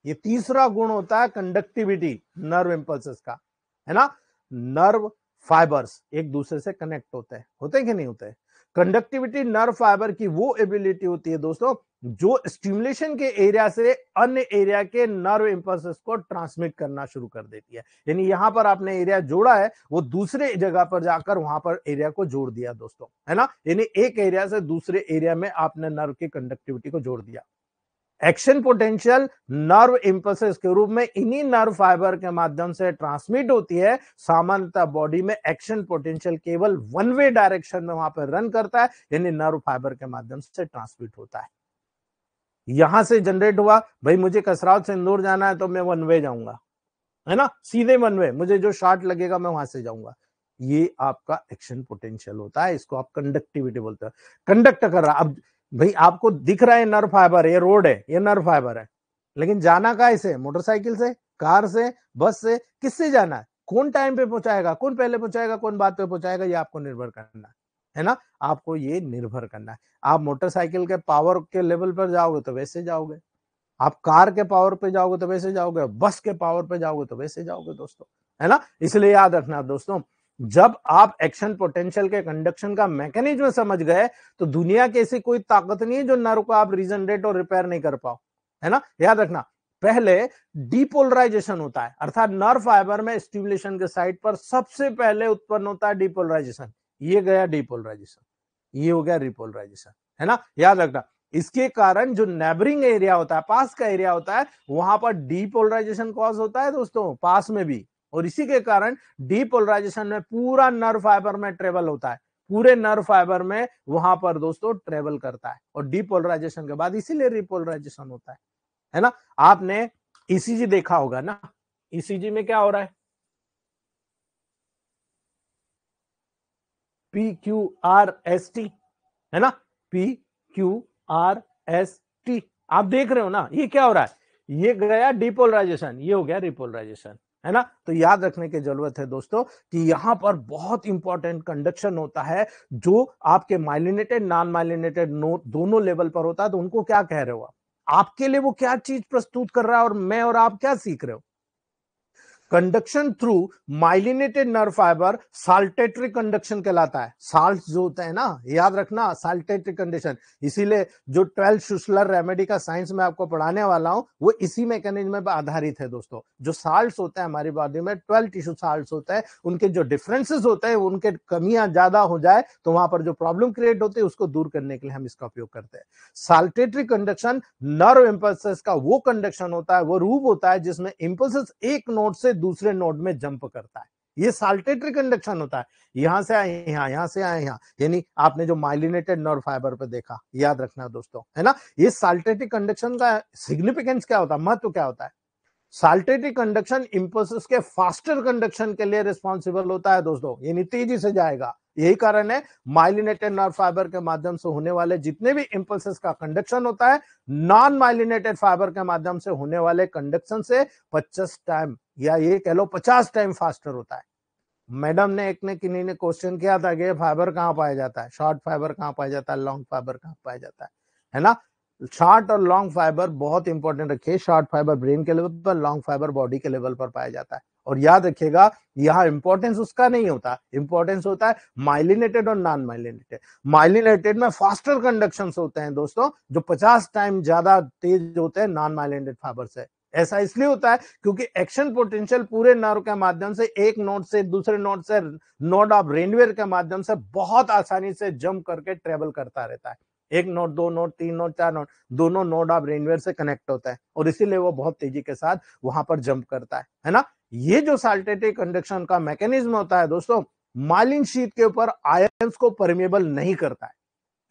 ये तीसरा गुण होता है कंडक्टिविटी नर्व इंपल्सेस का, है ना। नर्व फाइबर्स एक दूसरे से कनेक्ट होते हैं कि नहीं होते। कंडक्टिविटी नर्व फाइबर की वो एबिलिटी होती है दोस्तों, जो स्टिमुलेशन के एरिया से अन्य एरिया के नर्व इंपल्सेस को ट्रांसमिट करना शुरू कर देती है। यानी यहां पर आपने एरिया जोड़ा है, वो दूसरे जगह पर जाकर वहां पर एरिया को जोड़ दिया दोस्तों, है ना। यानी एक एरिया से दूसरे एरिया में आपने नर्व की कंडक्टिविटी को जोड़ दिया। एक्शन पोटेंशियल नर्व इंपल्सेस के रूप में इन्हीं नर्व फाइबर के माध्यम से ट्रांसमिट होती है। सामान्यतः बॉडी में एक्शन पोटेंशियल केवल वन वे डायरेक्शन में वहां पर रन करता है, यानी नर्व फाइबर के माध्यम से ट्रांसमिट होता है। यहां से जनरेट हुआ, भाई मुझे कसरावत से इंदौर जाना है तो मैं वन वे जाऊंगा, है ना, सीधे वन वे, मुझे जो शॉर्ट लगेगा मैं वहां से जाऊंगा। ये आपका एक्शन पोटेंशियल होता है, इसको आप कंडक्टिविटी बोलते हैं। कंडक्ट कर रहा, अब भाई आपको दिख रहा है नर्व फाइबर, ये रोड है, ये नर्व फाइबर है, लेकिन जाना कहां से, मोटरसाइकिल से, कार से, बस से, किससे जाना है, कौन टाइम पे पहुंचाएगा, कौन पहले पहुंचाएगा, कौन बाद पे पहुंचाएगा, ये आपको निर्भर करना है ना। आपको ये निर्भर करना है। आप मोटरसाइकिल के पावर के लेवल पर जाओगे तो वैसे जाओगे, आप कार के पावर पे जाओगे तो वैसे जाओगे, बस के पावर पे जाओगे तो वैसे जाओगे दोस्तों, है ना। इसलिए याद रखना दोस्तों, जब आप एक्शन पोटेंशियल के कंडक्शन का मैकेनिज्म समझ गए तो दुनिया की ऐसी कोई ताकत नहीं है जो नर्व को आप रीजनरेट और रिपेयर नहीं कर पाओ, है ना। याद रखना, पहले डिपोलराइजेशन होता है, अर्थात नर्व फाइबर में स्टिमुलेशन के साइड पर सबसे पहले उत्पन्न होता है डिपोलराइजेशन। ये गया डिपोलराइजेशन, ये हो गया रिपोलराइजेशन, है ना। याद रखना, इसके कारण जो नेबरिंग एरिया होता है, पास का एरिया होता है, वहां पर डीपोलराइजेशन कॉज होता है दोस्तों, पास में भी। और इसी के कारण डीपोलराइजेशन में पूरा नर्व फाइबर में ट्रेवल होता है, पूरे नर्व फाइबर में वहां पर दोस्तों ट्रेवल करता है, और डीपोलराइजेशन के बाद इसीलिए रिपोलराइजेशन होता है ना। आपने ईसीजी देखा होगा ना, ईसीजी में क्या हो रहा है, PQRST, है ना, PQRST आप देख रहे हो ना, ये क्या हो रहा है, ये गया डिपोलराइजेशन, ये हो गया रिपोलराइजेशन, है ना। तो याद रखने की जरूरत है दोस्तों कि यहां पर बहुत इंपॉर्टेंट कंडक्शन होता है, जो आपके माइलिनेटेड नॉन माइलिनेटेड नोड दोनों लेवल पर होता है। तो उनको क्या कह रहे हो आपके लिए वो क्या चीज प्रस्तुत कर रहा है, और मैं और आप क्या सीख रहे हो। Conduction through myelinated nerve fibre saltatory conduction कहलाता है। साल्ट जो होता है ना, याद रखना, साल्टेटरी कंडीशन। इसीलिए जो 12 शुसलर रेमेडी का साइंस में आपको पढ़ाने वाला हूं, वो इसी मैकेनिज्म पर आधारित है दोस्तों। जो साल्ट्स होते हैं हमारी बॉडी में, 12 टिश्यू साल्ट्स होते हैं, उनके जो डिफरेंसेस होते हैं, उनके कमियां ज्यादा हो जाए तो वहां पर जो प्रॉब्लम क्रिएट होती है उसको दूर करने के लिए हम इसका उपयोग करते हैं। साल्टेटरी कंडक्शन नर्व इंपल्सेस का वो कंडक्शन होता है, वो रूप होता है जिसमें इंपल्सेस एक नोड से दूसरे नोड में जंप करता है। ये साल्टेटरी कंडक्शन होता है, यहां से आए यहां, यहां से आए यहां, यानी आपने जो माइलिनेटेड नर्व फाइबर पे देखा, याद रखना दोस्तों, है ना। ये साल्टेटरी कंडक्शन का सिग्निफिकेंस क्या होता है, महत्व क्या होता है। साल्टेटिक कंडक्शन इंपल्सेस के फास्टर कंडक्शन के लिए रिस्पॉन्सिबल होता है दोस्तों, यानी तेजी से जाएगा। यही कारण है माइलिनेटेड नर्व फाइबर के माध्यम से होने वाले जितने भी इंपल्सेस का कंडक्शन होता है, नॉन माइलिनेटेड फाइबर के माध्यम से होने वाले कंडक्शन से 25 टाइम या ये कह लो 50 टाइम फास्टर होता है। मैडम ने एक ने किन्हीं ने क्वेश्चन किया था कि फाइबर कहां पाया जाता है, शॉर्ट फाइबर कहां पाया जाता है, लॉन्ग फाइबर कहां पाया जाता है ना। शॉर्ट और लॉन्ग फाइबर बहुत इंपॉर्टेंट रखिए, शॉर्ट फाइबर ब्रेन के लेवल पर, लॉन्ग फाइबर बॉडी के लेवल पर पाया जाता है। और याद रखिएगा यहाँ इंपॉर्टेंस उसका नहीं होता, इंपॉर्टेंस होता है माइलिनेटेड और नॉन माइलिनेटेड। माइलिनेटेड में फास्टर कंडक्शन होते हैं दोस्तों, जो 50 टाइम ज्यादा तेज होते हैं नॉन माइलिनेटेड फाइबर से। ऐसा इसलिए होता है क्योंकि एक्शन पोटेंशियल पूरे नर्व के माध्यम से एक नोड से दूसरे नोड से, नोड ऑफ रेनवेयर के माध्यम से बहुत आसानी से जंप करके ट्रेवल करता रहता है। एक नोड, दो नोड, तीन नोड, चार नोड, दोनों नोड ऑफ रेनवेयर से कनेक्ट होता है और इसीलिए वो बहुत तेजी के साथ वहां पर जंप करता है ना। ये जो साल्टेटिक कंडक्शन का मैकेनिज्म होता है दोस्तों, माइलिन शीथ के ऊपर आयंस को परमेबल नहीं करता है।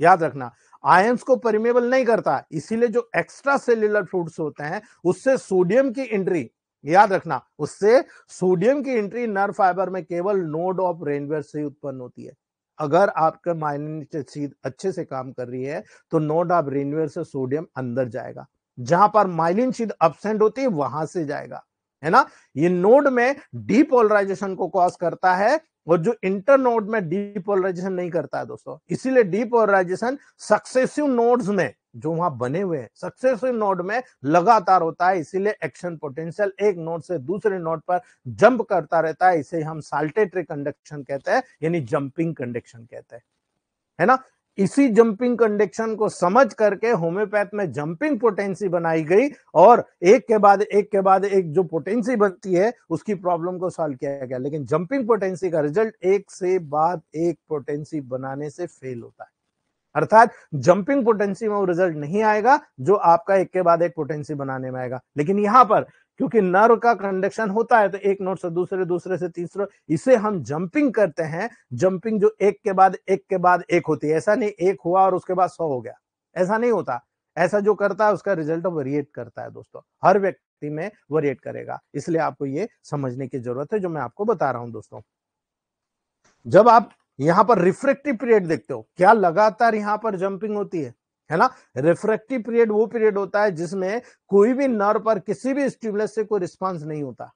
याद रखना, आयंस को परमेबल नहीं करता, इसीलिए जो एक्स्ट्रा सेल्यूलर फ्लूइड्स होते हैं उससे सोडियम की एंट्री, याद रखना, उससे सोडियम की एंट्री नर्व फाइबर में केवल नोड ऑफ रेनवेयर से उत्पन्न होती है। अगर आपका माइलिनेटेड शीथ अच्छे से काम कर रही है तो नोड ऑफ रेनवेयर से सोडियम अंदर जाएगा, जहां पर माइलिन शीथ एब्सेंट होती है वहां से जाएगा, है ना। ये नोड में डीपोलराइजेशन को कॉज करता है और जो इंटर नोड में डीपोलराइजेशन नहीं करता है दोस्तों। इसीलिए डीपोलराइजेशन सक्सेसिव नोड्स में जो वहां बने हुए हैं सक्सेसिव नोड में लगातार होता है, इसीलिए एक्शन पोटेंशियल एक नोड से दूसरे नोड पर जंप करता रहता है। इसे हम साल्टेटरी कंडक्शन कहते हैं, यानी जंपिंग कंडक्शन कहते हैं, है ना। इसी जंपिंग कंडक्शन को समझ करके होम्योपैथ में जंपिंग पोटेंसी बनाई गई और एक के बाद एक जो पोटेंसी बनती है उसकी प्रॉब्लम को सॉल्व किया गया। लेकिन जंपिंग पोटेंसी का रिजल्ट एक से बाद एक पोटेंसी बनाने से फेल होता है, अर्थात जंपिंग पोटेंसी में वो रिजल्ट नहीं आएगा जो आपका एक के बाद एक पोटेंसी बनाने में आएगा। लेकिन यहां पर क्योंकि नर्व का कंडक्शन होता है तो एक नोड से दूसरे, दूसरे से तीसरे, इसे हम जंपिंग कहते हैं। जंपिंग जो एक के बाद एक होती है, ऐसा नहीं एक हुआ और उसके बाद 100 हो गया, ऐसा नहीं होता। ऐसा जो करता है उसका रिजल्ट वेरिएट करता है दोस्तों, हर व्यक्ति में वेरिएट करेगा। इसलिए आपको ये समझने की जरूरत है जो मैं आपको बता रहा हूं दोस्तों। जब आप यहां पर रिफ्रैक्टिव पीरियड देखते हो, क्या लगातार यहां पर जंपिंग होती है ना। रिफ्रैक्टिव पीरियड वो पीरियड होता है जिसमें कोई भी नर्व पर किसी भी स्टिमुलस से कोई रिस्पांस नहीं होता,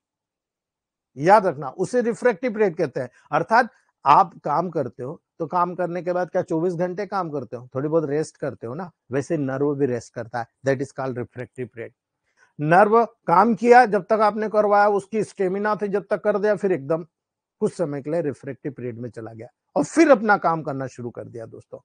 याद रखना, उसे रिफ्रैक्टिव पीरियड कहते हैं। अर्थात आप काम करते हो तो काम करने के बाद क्या 24 घंटे काम करते हो, थोड़ी बहुत रेस्ट करते हो ना, वैसे नर्व भी रेस्ट करता है, that is called refractive period. Nerve काम किया जब तक आपने करवाया, उसकी स्टेमिना थी जब तक कर दिया, फिर एकदम कुछ समय के लिए रिफ्रैक्टिव पीरियड में चला गया और फिर अपना काम करना शुरू कर दिया दोस्तों,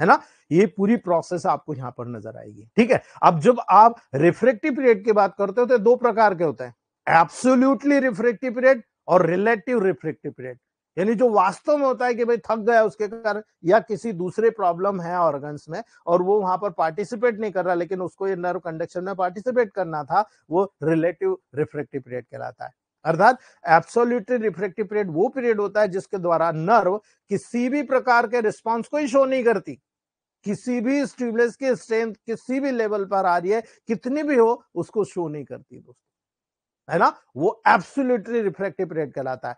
है ना। ये पूरी प्रोसेस आपको यहां पर नजर आएगी, ठीक है। अब जब आप रिफ्रैक्टिव पीरियड की बात करते हो तो दो प्रकार के होते हैं, एब्सोल्युटली रिफ्रैक्टिव पीरियड और रिलेटिव रिफ्रैक्टिव पीरियड। यानी जो वास्तव में होता है कि भाई थक गया उसके कारण या किसी दूसरे प्रॉब्लम है ऑर्गन्स में और वो वहां पर पार्टिसिपेट नहीं कर रहा, लेकिन उसको ये नर्व कंडक्शन में पार्टिसिपेट करना था, वो रिलेटिव रिफ्रैक्टिव पीरियड कहलाता है। अर्थात एब्सोल्युटली रिफ्रैक्टिव पीरियड वो पीरियड होता है जिसके द्वारा नर्व किसी भी प्रकार के रिस्पांस को ही शो नहीं करती, किसी भी स्टिमुलस की स्ट्रेंथ किसी भी लेवल पर आ रही है, कितनी भी हो, उसको शो नहीं करती दोस्तों, है ना। वो एब्सोल्युटली रिफ्रैक्टिव पीरियड कहलाता है।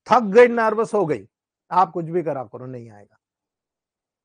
थक गई, नर्वस हो गई, आप कुछ भी करा करो नहीं आएगा,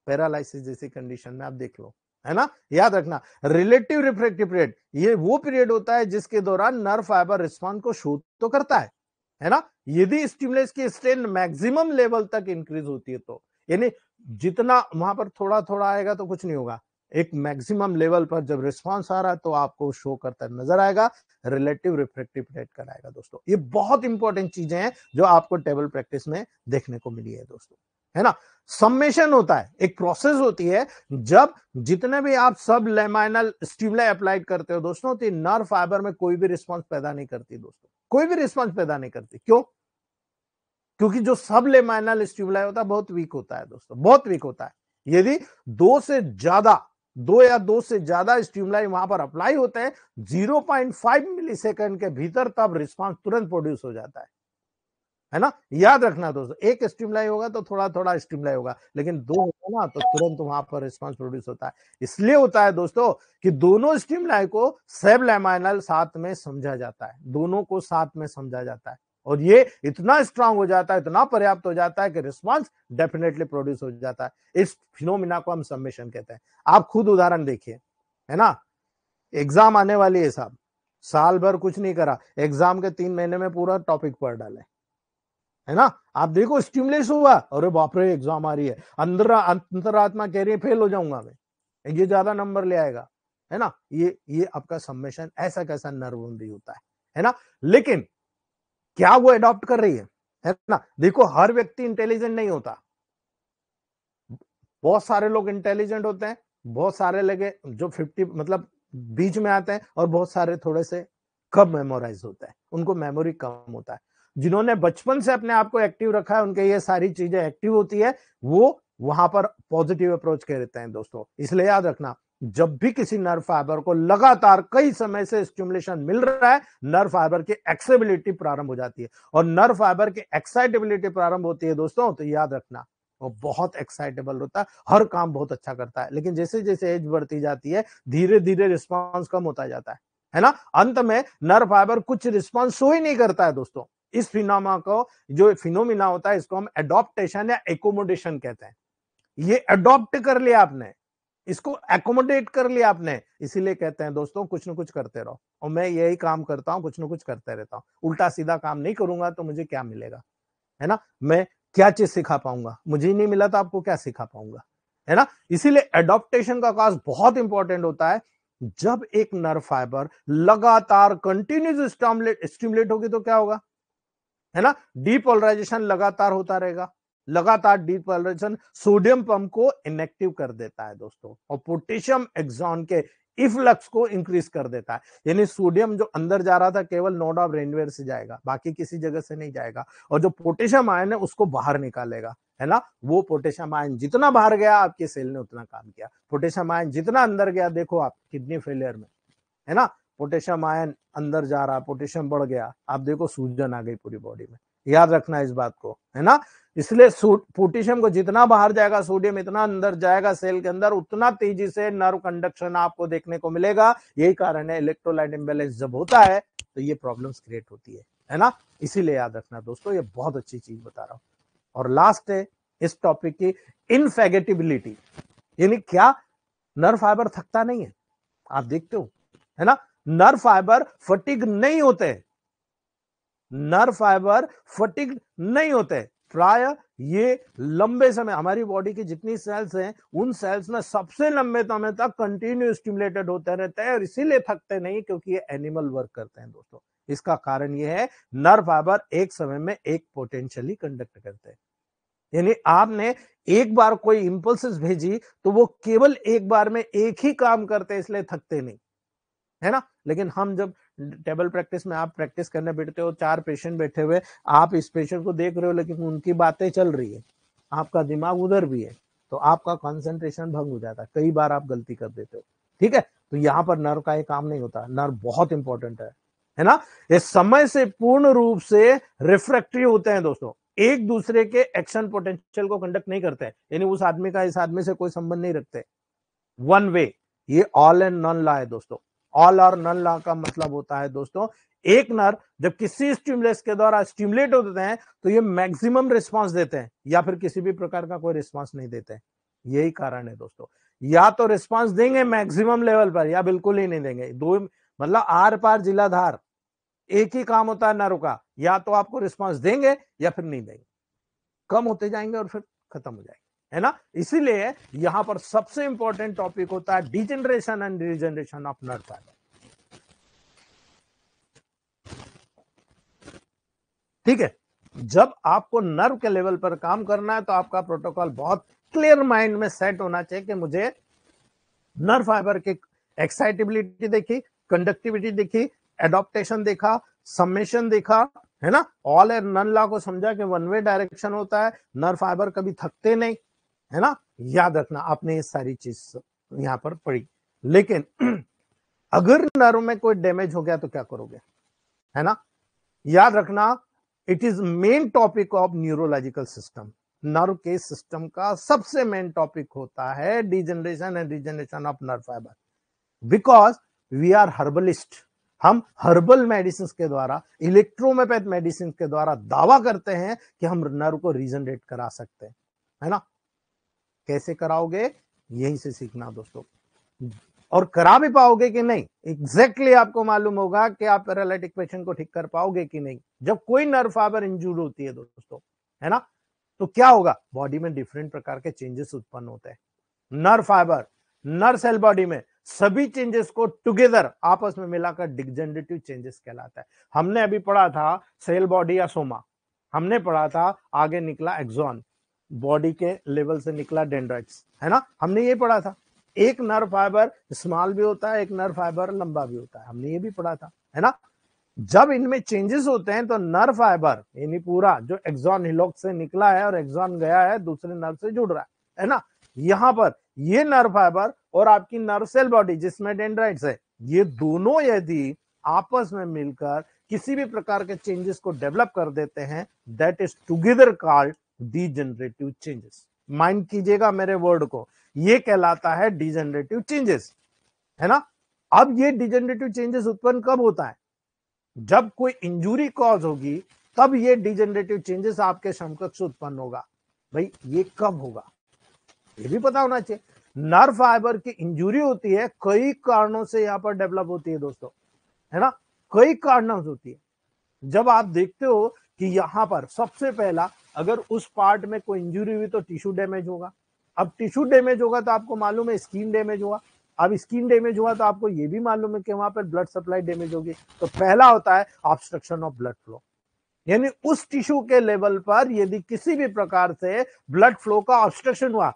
पैरालिसिस जैसी कंडीशन में आप देख लो, है ना। याद रखना, रिलेटिव रिफ्रैक्टिव पीरियड ये वो पीरियड होता है जिसके दौरान नर्व फाइबर रिस्पॉन्स को शो तो करता है ना। यदि स्टिमुलस की स्ट्रेंथ मैक्सिमम लेवल तक इंक्रीज होती है तो, यानी जितना वहां पर थोड़ा थोड़ा आएगा तो कुछ नहीं होगा, एक मैक्सिमम लेवल पर जब रिस्पॉन्स आ रहा है तो आपको शो करता नजर आएगा, रिलेटिव रिफ्रैक्टिव पीरियड कहलाएगा दोस्तों। ये बहुत इंपॉर्टेंट चीजें हैं जो आपको टेबल प्रैक्टिस में देखने को मिली है दोस्तों, है ना। सम्मेशन होता है, एक प्रोसेस होती है जब जितने भी आप सब लेमाइनल स्टिमुलाई अप्लाइड करते हो दोस्तों, तो नर्व फाइबर में कोई भी रिस्पॉन्स पैदा नहीं करती दोस्तों, कोई भी रिस्पॉन्स पैदा नहीं करती। क्यों? क्योंकि जो सब लेमाइनल स्टिमुलाई होता है बहुत वीक होता है दोस्तों, बहुत वीक होता है। यदि दो या दो से ज्यादा स्टिमुलाई वहां पर अप्लाई होते हैं 0.5 मिलीसेकंड के भीतर, तब रिस्पॉन्स तुरंत प्रोड्यूस हो जाता है है ना। याद रखना दोस्तों, एक स्टिमुलाई होगा तो थोड़ा थोड़ा स्टिमुलाई होगा, लेकिन दो होगा ना तो तुरंत वहां पर रिस्पांस प्रोड्यूस होता है। इसलिए होता है दोस्तों कि दोनों स्टिमुलाई को सबलाइनल साथ में समझा जाता है, दोनों को साथ में समझा जाता है, और ये इतना स्ट्रांग हो जाता है, इतना पर्याप्त हो जाता है कि रिस्पांस डेफिनेटली प्रोड्यूस हो जाता है। इस फिनोमिना को हम समेशन कहते हैं। आप खुद उदाहरण देखिए, है ना। एग्जाम आने वाली है साहब, साल भर कुछ नहीं करा, एग्जाम के 3 महीने में पूरा टॉपिक पढ़ डाले, है ना। आप देखो स्टिमुलेस हुआ, अरे बाप रे एग्जाम आ रही है, अंतरात्मा कह रही है फेल हो जाऊंगा मैं, ये ज्यादा नंबर ले आएगा, है ना। ये आपका समेशन ऐसा कैसा नर्वबंदी होता है ना। लेकिन क्या वो अडॉप्ट कर रही है ना। देखो हर व्यक्ति इंटेलिजेंट नहीं होता, बहुत सारे लोग इंटेलिजेंट होते हैं, बहुत सारे लगे जो 50 मतलब बीच में आते हैं, और बहुत सारे थोड़े से कम मेमोराइज होता है, उनको मेमोरी कम होता है। जिन्होंने बचपन से अपने आप को एक्टिव रखा है, उनके ये सारी चीजें एक्टिव होती है, वो वहां पर पॉजिटिव अप्रोच कहते हैं दोस्तों। इसलिए याद रखना, जब भी किसी नर्व फाइबर को लगातार कई समय से स्टिमुलेशन मिल रहा है, नर्व फाइबर की एक्साइटेबिलिटी प्रारंभ हो जाती है, और नर्व फाइबर की एक्साइटेबिलिटी प्रारंभ होती है दोस्तों, तो याद रखना वो बहुत एक्साइटेबल होता है, हर काम बहुत अच्छा करता है। लेकिन जैसे जैसे एज बढ़ती जाती है, धीरे धीरे रिस्पांस कम होता जाता है ना। अंत में नर्व फाइबर कुछ रिस्पांस शो ही नहीं करता है दोस्तों। इस फिनोमिना को, जो फिनोमिना होता है, इसको हम एडॉप्टेशन या एकोमोडेशन कहते हैं। ये अडॉप्ट कर लिया आपने, इसको एकोमोडेट कर लिया आपने, इसीलिए कहते हैं दोस्तों कुछ ना कुछ करते रहो। और मैं यही काम करता हूं, कुछ ना कुछ करते रहता हूं। उल्टा सीधा काम नहीं करूंगा तो मुझे क्या मिलेगा, है ना। मैं क्या चीज सिखा पाऊंगा, मुझे ही नहीं मिला तो आपको क्या सिखा पाऊंगा, है ना। इसीलिए एडॉप्टेशन का काज बहुत इंपॉर्टेंट होता है। जब एक नर्व फाइबर लगातार कंटिन्यूस स्टिमुलेट होगी तो क्या होगा, है ना। डीपोलराइजेशन लगातार होता रहेगा, लगातार डीपोलराइजेशन सोडियम पंप को इनएक्टिव कर देता है दोस्तों, और पोटेशियम एक्सॉन के इफ्लक्स को इंक्रीज कर देता है। यानी सोडियम जो अंदर जा रहा था केवल नोड ऑफ रेनवेयर से जाएगा, बाकी किसी जगह से नहीं जाएगा, और जो पोटेशियम आयन है उसको बाहर निकालेगा, है ना। वो पोटेशियम आयन जितना बाहर गया आपके सेल ने उतना काम किया, पोटेशियम आयन जितना अंदर गया, देखो आप किडनी फेलियर में, है ना, पोटेशियम आयन अंदर जा रहा, पोटेशियम बढ़ गया, आप देखो सूजन आ गई पूरी बॉडी में। याद रखना इस बात को, है ना। इसलिए पोटेशियम को जितना बाहर जाएगा, सोडियम इतना अंदर जाएगा सेल के अंदर, उतना तेजी से नर्व कंडक्शन आपको देखने को मिलेगा। यही कारण है इलेक्ट्रोलाइट इंबैलेंस जब होता है तो ये प्रॉब्लम्स क्रिएट होती है ना। इसीलिए याद रखना दोस्तों, ये बहुत अच्छी चीज बता रहा हूं। और लास्ट है इस टॉपिक की इनफैगेटिबिलिटी, यानी क्या नर्व फाइबर थकता नहीं है, आप देखते हो, है ना। नर्व फाइबर फटीग नहीं होते, नर्व फाइबर फटीग नहीं होते। प्राय ये लंबे समय, हमारी बॉडी की जितनी सेल्स हैं उन सेल्स में सबसे लंबे समय तक कंटिन्यू स्टिमुलेटेड होते रहते हैं, और इसीलिए थकते नहीं, क्योंकि ये एनिमल वर्क करते हैं दोस्तों। इसका कारण ये है, नर्व फाइबर एक समय में एक पोटेंशियली कंडक्ट करते हैं। यानी आपने एक बार कोई इंपल्सेस भेजी तो वो केवल एक बार में एक ही काम करते हैं, इसलिए थकते नहीं, है ना। लेकिन हम जब टेबल प्रैक्टिस में आप प्रैक्टिस करने बैठते हो, 4 पेशेंट बैठे हुए, आप इस पेशेंट को देख रहे हो, लेकिन उनकी बातें चल रही है, आपका दिमाग उधर भी है, तो आपका कंसंट्रेशन भंग हो जाता है, कई बार आप गलती कर देते हो, ठीक है। तो यहां पर नर्व का ये काम नहीं होता, नर्व बहुत इंपॉर्टेंट है ना। ये समय से पूर्ण रूप से रिफ्रैक्टरी होते हैं दोस्तों, एक दूसरे के एक्शन पोटेंशियल को कंडक्ट नहीं करते, यानी उस आदमी का इस आदमी से कोई संबंध नहीं रखते, वन वे। ये ऑल एंड नन लॉ है दोस्तों। ऑल और नन लॉ का मतलब होता है दोस्तों, एक नर्व जब किसी स्टिमुलस के द्वारा स्टिमुलेट होते हैं तो ये मैक्सिमम रिस्पांस देते हैं, या फिर किसी भी प्रकार का कोई रिस्पांस नहीं देते हैं। यही कारण है दोस्तों, या तो रिस्पांस देंगे मैक्सिमम लेवल पर, या बिल्कुल ही नहीं देंगे। दो मतलब आर पार जिलाधार, एक ही काम होता है नर्व का, या तो आपको रिस्पांस देंगे या फिर नहीं देंगे, कम होते जाएंगे और फिर खत्म हो जाएंगे, है ना। इसीलिए यहां पर सबसे इंपॉर्टेंट टॉपिक होता है degeneration and regeneration of nerve fibre. ठीक है, जब आपको नर्व के लेवल पर काम करना है तो आपका प्रोटोकॉल बहुत क्लियर माइंड में सेट होना चाहिए कि मुझे नर्व फाइबर की एक्साइटेबिलिटी देखी, कंडक्टिविटी देखी, एडॉप्टेशन देखा, समेशन देखा, है ना। ऑल एंड नन लॉ को समझा कि वन वे डायरेक्शन होता है, नर्व फाइबर कभी थकते नहीं, है ना। याद रखना, आपने ये सारी चीज यहां पर पढ़ी। लेकिन अगर नर्व में कोई डैमेज हो गया तो क्या करोगे, है ना। याद रखना, it is main topic of neurological system. Nerve के सिस्टम का सबसे मेन टॉपिक होता है degeneration and regeneration of nerve fibre, because we are herbalist. हम हर्बल मेडिसिन के द्वारा, इलेक्ट्रोमैपैथ मेडिसिन के द्वारा दावा करते हैं कि हम नर्व को रीजनरेट करा सकते हैं, है ना। कैसे कराओगे, यहीं से सीखना दोस्तों, और करा भी पाओगे कि नहीं एग्जैक्टली आपको मालूम होगा कि आप पैरालिटिक पेशेंट को ठीक कर पाओगे कि नहीं। जब कोई नर्व फाइबर इंजूर होती है दोस्तों, है ना, तो क्या होगा, बॉडी में डिफरेंट प्रकार के चेंजेस उत्पन्न होते हैं। Nerve fibre, nerve cell body में सभी चेंजेस को टुगेदर आपस में मिलाकर डिजनरेटिव चेंजेस कहलाता है। हमने अभी पढ़ा था सेल बॉडी या सोमा, हमने पढ़ा था आगे निकला एक्सॉन, बॉडी के लेवल से निकला डेंड्राइट्स, है ना, हमने ये पढ़ा था। एक नर्व फाइबर स्मॉल भी होता है, एक नर्व फाइबर लंबा भी होता है, हमने ये भी पढ़ा था, है ना। जब इनमें चेंजेस होते हैं तो नर्व फाइबर यानी पूरा जो एक्सॉन हिलोक्स से निकला है और एक्सॉन गया है दूसरे नर्व से जुड़ रहा है ना, यहां पर ये नर्व फाइबर और आपकी नर्व सेल बॉडी जिसमें डेंड्राइट्स है, ये दोनों यदि आपस में मिलकर किसी भी प्रकार के चेंजेस को डेवलप कर देते हैं, that is together called degenerative changes. Mind कीजिएगा मेरे वर्ड को, ये कहलाता है डीजनरेटिव चेंजेस, है ना। अब ये डीजनरेटिव चेंजेस उत्पन्न कब होता है, जब कोई इंजरी कॉज होगी, तब ये डीजनरेटिव चेंजेस आपके समकक्ष उत्पन्न होगा। भाई ये कब होगा, ये भी पता होना चाहिए। नर्व फाइबर की इंजरी होती है, कई कारणों से यहां पर डेवलप होती है दोस्तों, है ना, कई कारणों से होती है। जब आप देखते हो कि यहां पर सबसे पहला, अगर उस पार्ट में कोई इंजरी हुई तो टिश्यू डैमेज होगा। अब टिश्यू डैमेज होगा तो आपको मालूम है स्किन डैमेज हुआ। अब स्किन डैमेज हुआ तो आपको यह भी मालूम है कि वहां पर ब्लड सप्लाई डैमेज होगी। तो पहला होता है ऑब्स्ट्रक्शन ऑफ ब्लड फ्लो, यानी उस टिश्यू के लेवल पर यदि किसी भी प्रकार से ब्लड फ्लो का ऑब्स्ट्रक्शन हुआ।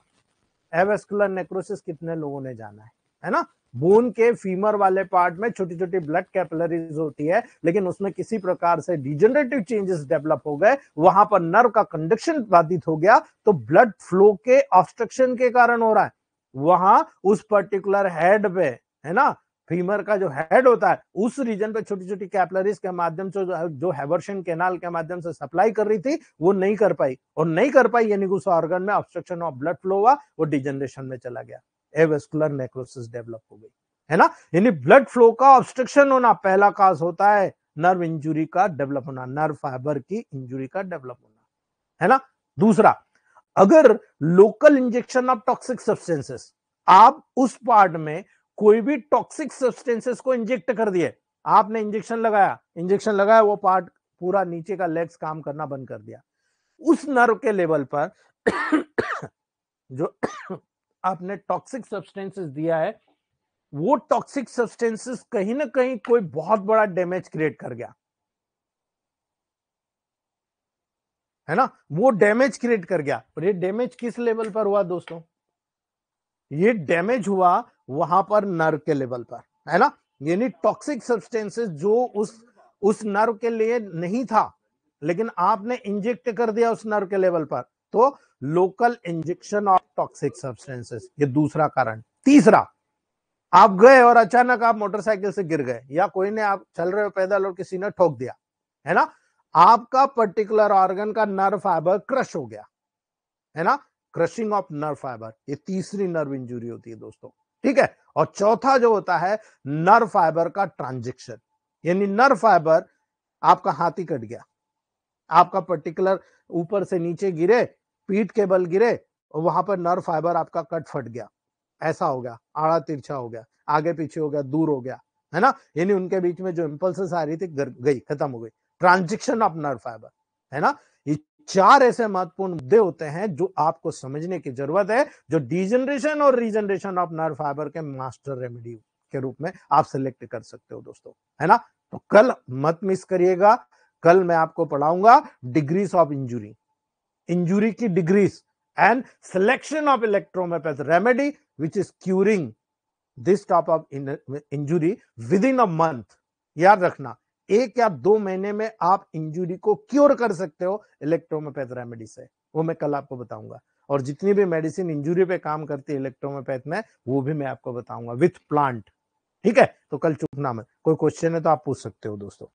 एवेस्कुलर नेक्रोसिस कितने लोगों ने जाना है ना। बोन के फीमर वाले पार्ट में छोटी छोटी ब्लड कैपिलरीज होती है, लेकिन उसमें किसी प्रकार से डिजनरेटिव चेंजेस डेवलप हो गए, वहां पर नर्व का कंडक्शन बाधित हो गया, तो ब्लड फ्लो के ऑब्स्ट्रक्शन के कारण हो रहा है। वहां उस पर्टिकुलर हेड पे, है ना, फीमर का जो हेड होता है उस रीजन पे छोटी छोटी कैपिलरीज के माध्यम से जो हैवर्शन कैनाल के माध्यम से सप्लाई कर रही थी, वो नहीं कर पाई, और नहीं कर पाई यानी उस ऑर्गन में ऑब्स्ट्रक्शन ऑफ ब्लड फ्लो हुआ, वो डिजनरेशन में चला गया, एवेस्कुलर नेक्रोसिस डेवलप हो गई, है ना। यानी ब्लड फ्लो का ऑब्स्ट्रक्शन होना पहला काज होता है नर्व इंजुरी का डेवलप होना, नर्व फाइबर की इंजुरी का डेवलप होना, है ना। दूसरा, अगर local injection of toxic substances, आप उस पार्ट में कोई भी टॉक्सिक सब्सटेंसेस को इंजेक्ट कर दिए, आपने इंजेक्शन लगाया, वो पार्ट पूरा नीचे का लेग्स काम करना बंद कर दिया, उस नर्व के लेवल पर जो आपने टॉक्सिक सब्सटेंसेस दिया है, वो टॉक्सिक सब्सटेंसेस कहीं ना कहीं कोई बहुत बड़ा डैमेज क्रिएट कर गया, है ना, वो डैमेज क्रिएट कर गया। और ये डैमेज किस लेवल पर हुआ दोस्तों, ये डैमेज हुआ वहां पर नर्व के लेवल पर, है ना। यानी टॉक्सिक सब्सटेंसेस जो उस नर्व के लिए नहीं था, लेकिन आपने इंजेक्ट कर दिया उस नर्व के लेवल पर, तो local injection of toxic substances, ये दूसरा कारण। तीसरा, आप गए और अचानक आप मोटरसाइकिल से गिर गए, या कोई ने, आप चल रहे हो पैदल और किसी ने ठोक दिया, है ना, आपका पर्टिकुलर ऑर्गन का नर्व फाइबर क्रश हो गया, है ना, क्रशिंग ऑफ नर्व फाइबर, ये तीसरी नर्व इंजरी होती है दोस्तों, ठीक है। और चौथा जो होता है नर्व फाइबर का ट्रांजेक्शन, यानी नर्व फाइबर, आपका हाथी कट गया, आपका पर्टिकुलर ऊपर से नीचे गिरे, पीठ के बल गिरे, और वहां पर नर्व फाइबर आपका कट फट गया, ऐसा हो गया, आड़ा तिरछा हो गया, आगे पीछे हो गया, दूर हो गया, है ना, यानी उनके बीच में जो इंपल्सेस आ रही थी गई, खत्म हो गई, ट्रांजेक्शन ऑफ नर्व फाइबर, है ना। ये चार ऐसे महत्वपूर्ण मुद्दे होते हैं जो आपको समझने की जरूरत है, जो डिजनरेशन और रीजनरेशन ऑफ नर्व फाइबर के मास्टर रेमेडी के रूप में आप सिलेक्ट कर सकते हो दोस्तों, है ना। तो कल मत मिस करिएगा, कल मैं आपको पढ़ाऊंगा डिग्रीज ऑफ इंजुरी, इंजुरी की degrees, and selection of electrohomeopath remedy which is curing this type of injury within a month. याद रखना, 1 या 2 महीने में आप इंजुरी को क्योर कर सकते हो इलेक्ट्रोमैपैथ रेमेडी से, वो मैं कल आपको बताऊंगा। और जितनी भी मेडिसिन इंजुरी पे काम करती है इलेक्ट्रोमैपैथ में, वो भी मैं आपको बताऊंगा विथ प्लांट, ठीक है। तो कल चूकना मत, कोई क्वेश्चन है तो आप पूछ सकते हो दोस्तों।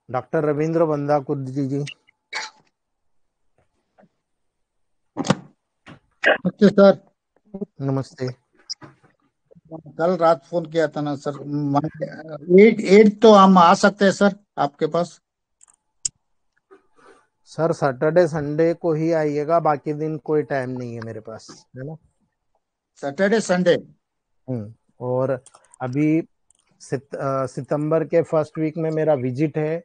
डॉक्टर रविंद्र बंदाकुर्जी जी। नमस्ते सर। नमस्ते कल रात फोन किया था ना सर। 8 तो हम आ सकते हैं सर आपके पास। सर। सैटरडे संडे को ही आइएगा, बाकी दिन कोई टाइम नहीं है मेरे पास, है ना। Saturday Sunday. और अभी सितंबर के फर्स्ट वीक में मेरा विजिट है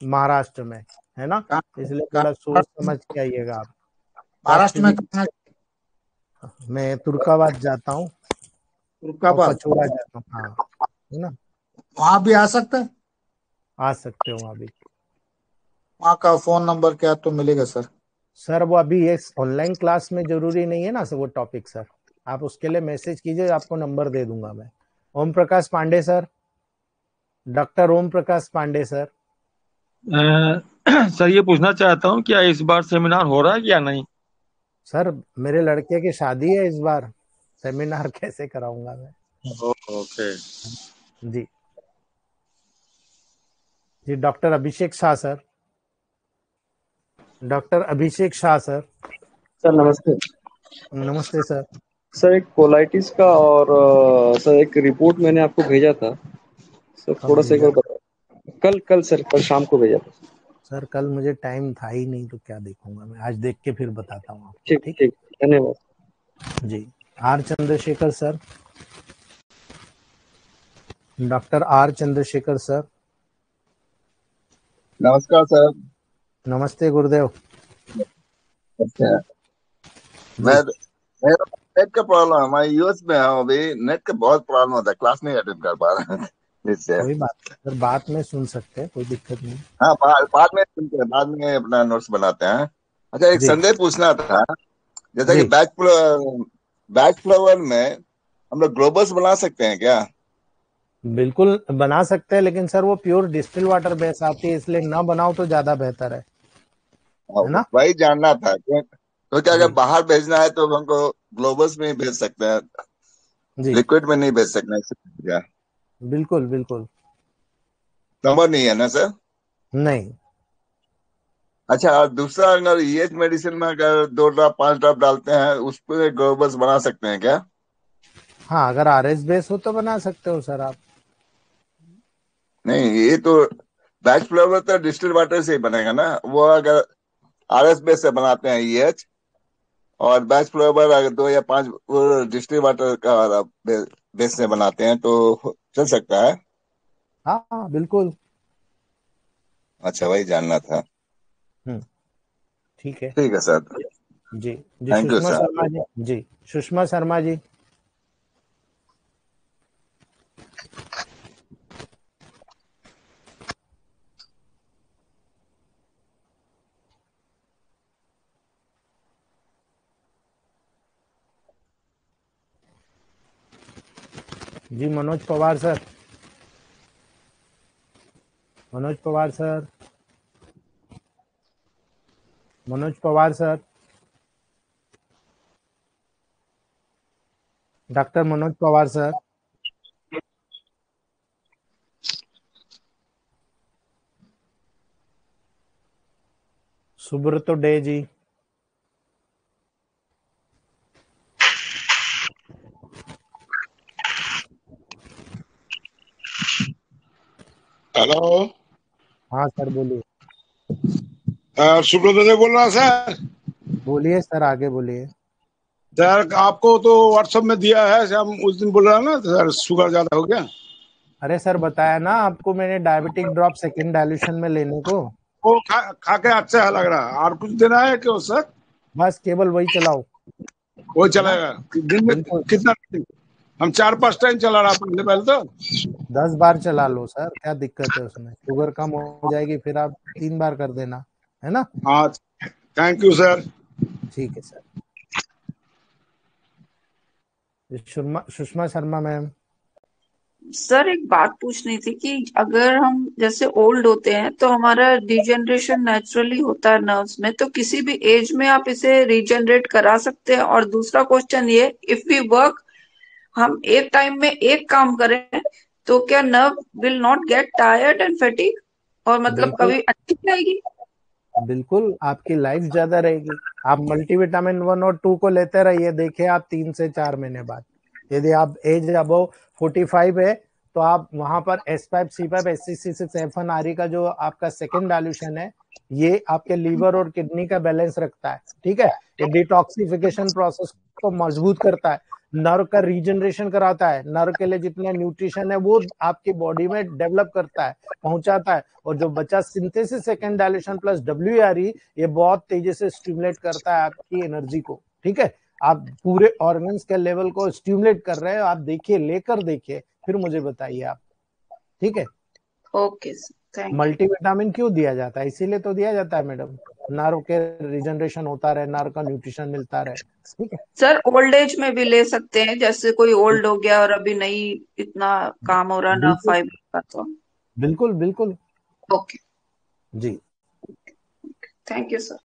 महाराष्ट्र में, है ना। कहाँ इसलिए कहाँ- थोड़ा सोच समझ के आइएगा आप। फर्स्ट महाराष्ट्र में वीक कहाँ? मैं तुर्काबाद जाता हूँ और तुर्काबाद। पचोड़ा जाता हूँ, हाँ, है ना। वहाँ भी आ सकते हैं। आ सकते हो वहाँ भी। वहाँ का फोन नंबर क्या तो मिलेगा सर? सर वो अभी ये ऑनलाइन क्लास में जरूरी नहीं है ना सर वो टॉपिक, सर आप उसके लिए मैसेज कीजिए, आपको नंबर दे दूंगा मैं। Om Prakash Pandey sir, doctor Om Prakash Pandey sir. Sir ये पूछना चाहता हूँ क्या इस बार सेमिनार हो रहा है या नहीं? सर मेरे लड़के की शादी है इस बार, सेमिनार कैसे कराऊंगा मैं। ओके। जी जी, doctor Abhishek Shah sir, doctor Abhishek Shah sir. Sir नमस्ते। नमस्ते सर। सर एक कोलाइटिस का और सर एक रिपोर्ट मैंने आपको भेजा था। सर कब थोड़ा सा एक भेजा बार था? बता। कल कल सर कल शाम को भेजा था। सर कल मुझे टाइम था ही नहीं, तो क्या देखूंगा मैं, आज देख के फिर बताता हूँ आपको, ठीक ठीक। ठीक, धन्यवाद। जी। R Chandrashekhar sir, doctor R Chandrashekhar sir. नमस्कार सर। नमस्ते गुरुदेव। अच्छा। मैं जी। मेरा नेट का प्रॉब्लम है, मैं यूएस में हूँ अभी। नेट का बहुत प्रॉब्लम होता है, क्लास नहीं अटेंड कर पा रहा हूँ इससे। कोई बात नहीं सर, बात में सुन सकते हैं, कोई दिक्कत नहीं। हाँ, बाद में सुनते हैं, बाद में अपना नोट्स बनाते हैं। अच्छा, एक जी संदेह पूछना था। जैसा कि जी, बैच फ्लावर में हम लोग ग्लोबल्स बना सकते हैं क्या? बिल्कुल बना सकते हैं, लेकिन सर वो प्योर डिस्टिल वाटर बेस आती है, इसलिए ना बनाओ तो ज्यादा बेहतर है ना। वही जानना था तो क्या अगर जी बाहर भेजना है तो हमको ग्लोबल्स में ही भेज सकते हैं, जी, लिक्विड में नहीं भेज सकते हैं क्या? बिल्कुल बिल्कुल। नंबर नहीं है ना सर? नहीं। अच्छा, और दूसरा, अगर ईएच मेडिसिन में अगर 2 ड्रॉप 5 ड्रॉप डालते हैं उस पे ग्लोबस बना सकते हैं क्या? हाँ, अगर आरएस बेस हो तो बना सकते हो सर आप। नहीं, ये तो बैच फ्लेवर तो डिस्टिल वाटर से ही बनेगा ना। वो अगर आरएस बेस से बनाते हैं ईएच, और बैच फ्लेवर अगर 2 या 5 वो डिस्टिल वाटर का बेस से बनाते हैं तो चल सकता है। हाँ हाँ बिल्कुल। अच्छा, वही जानना था। हम्म, ठीक है। ठीक है सर। जी जी, thank you Sushma sir. Sharma ji. जी, सुषमा शर्मा जी। जी, Manoj Pawar sir, Manoj Pawar sir, Manoj Pawar sir, doctor Manoj Pawar sir. Subrato Dey ji. Hello. हाँ सर बोलिए। सुब्रत ने बोल रहा सर। बोलिए सर, आगे बोलिए। सर आपको तो व्हाट्सएप में दिया है, हम उस दिन बोल रहा ना सर, शुगर ज्यादा हो गया। अरे सर बताया ना आपको मैंने, डायबिटिक ड्रॉप सेकंड डायल्यूशन में लेने को। वो खा के अच्छा लग रहा है, और कुछ देना है क्यों सर? बस केवल वही चलाओ, वो है ना। चलेगा दिन में बिल्कुल। कितना? हम 4-5 टाइम चला रहा पहले पहले तो। 10 बार चला लो सर, क्या दिक्कत है उसमें, शुगर कम हो जाएगी, फिर आप 3 बार कर देना, है ना। हाँ, थैंक यू सर। ठीक है sir. Sushma Sushma Sharma ma'am. Sir एक बात पूछनी थी कि अगर हम जैसे ओल्ड होते हैं तो हमारा डिजेनरेशन नेचुरली होता है नर्व्स में, तो किसी भी एज में आप इसे रीजनरेट करा सकते हैं? और दूसरा क्वेश्चन ये, इफ वी वर्क, हम एक टाइम में एक काम करें तो क्या nerve will not get tired and fatigue? और मतलब बिल्कुल कभी अच्छी रहेगी? बिल्कुल आपकी लाइफ ज्यादा रहेगी। आप मल्टीविटामिन 1 और 2 को लेते रहिए, देखिए आप 3 से 4 महीने बाद, यदि आप एज अबव 45 है तो आप वहां पर S5 C5 SC6F1RE का जो आपका सेकेंड डाइल्यूशन है, ये आपके लीवर और किडनी का बैलेंस रखता है। ठीक है, ये डिटॉक्सिफिकेशन प्रोसेस को मजबूत करता है, नर्व का रीजनरेशन कराता है, नर्व के लिए जितना न्यूट्रिशन है वो आपकी बॉडी में डेवलप करता है, पहुंचाता है। और जो बचा synthesis second dilation plus WRE, ये बहुत तेजी से स्टिमुलेट करता है आपकी एनर्जी को। ठीक है, आप पूरे ऑर्गन्स के लेवल को स्टिमुलेट कर रहे हो, आप देखिए, लेकर देखिए, फिर मुझे बताइए आप। ठीक है, okay sir, thank you. Multivitamin क्यों दिया जाता है? इसीलिए तो दिया जाता है मैडम, नर्व के रीजनरेशन होता रहे, नर्व का न्यूट्रिशन मिलता रहे। ठीक है सर ओल्ड एज में भी ले सकते हैं, जैसे कोई ओल्ड हो गया और अभी नहीं इतना काम हो रहा ना बिल्कुल फाइबर का, तो? बिल्कुल बिल्कुल ओके, जी। Thank you sir.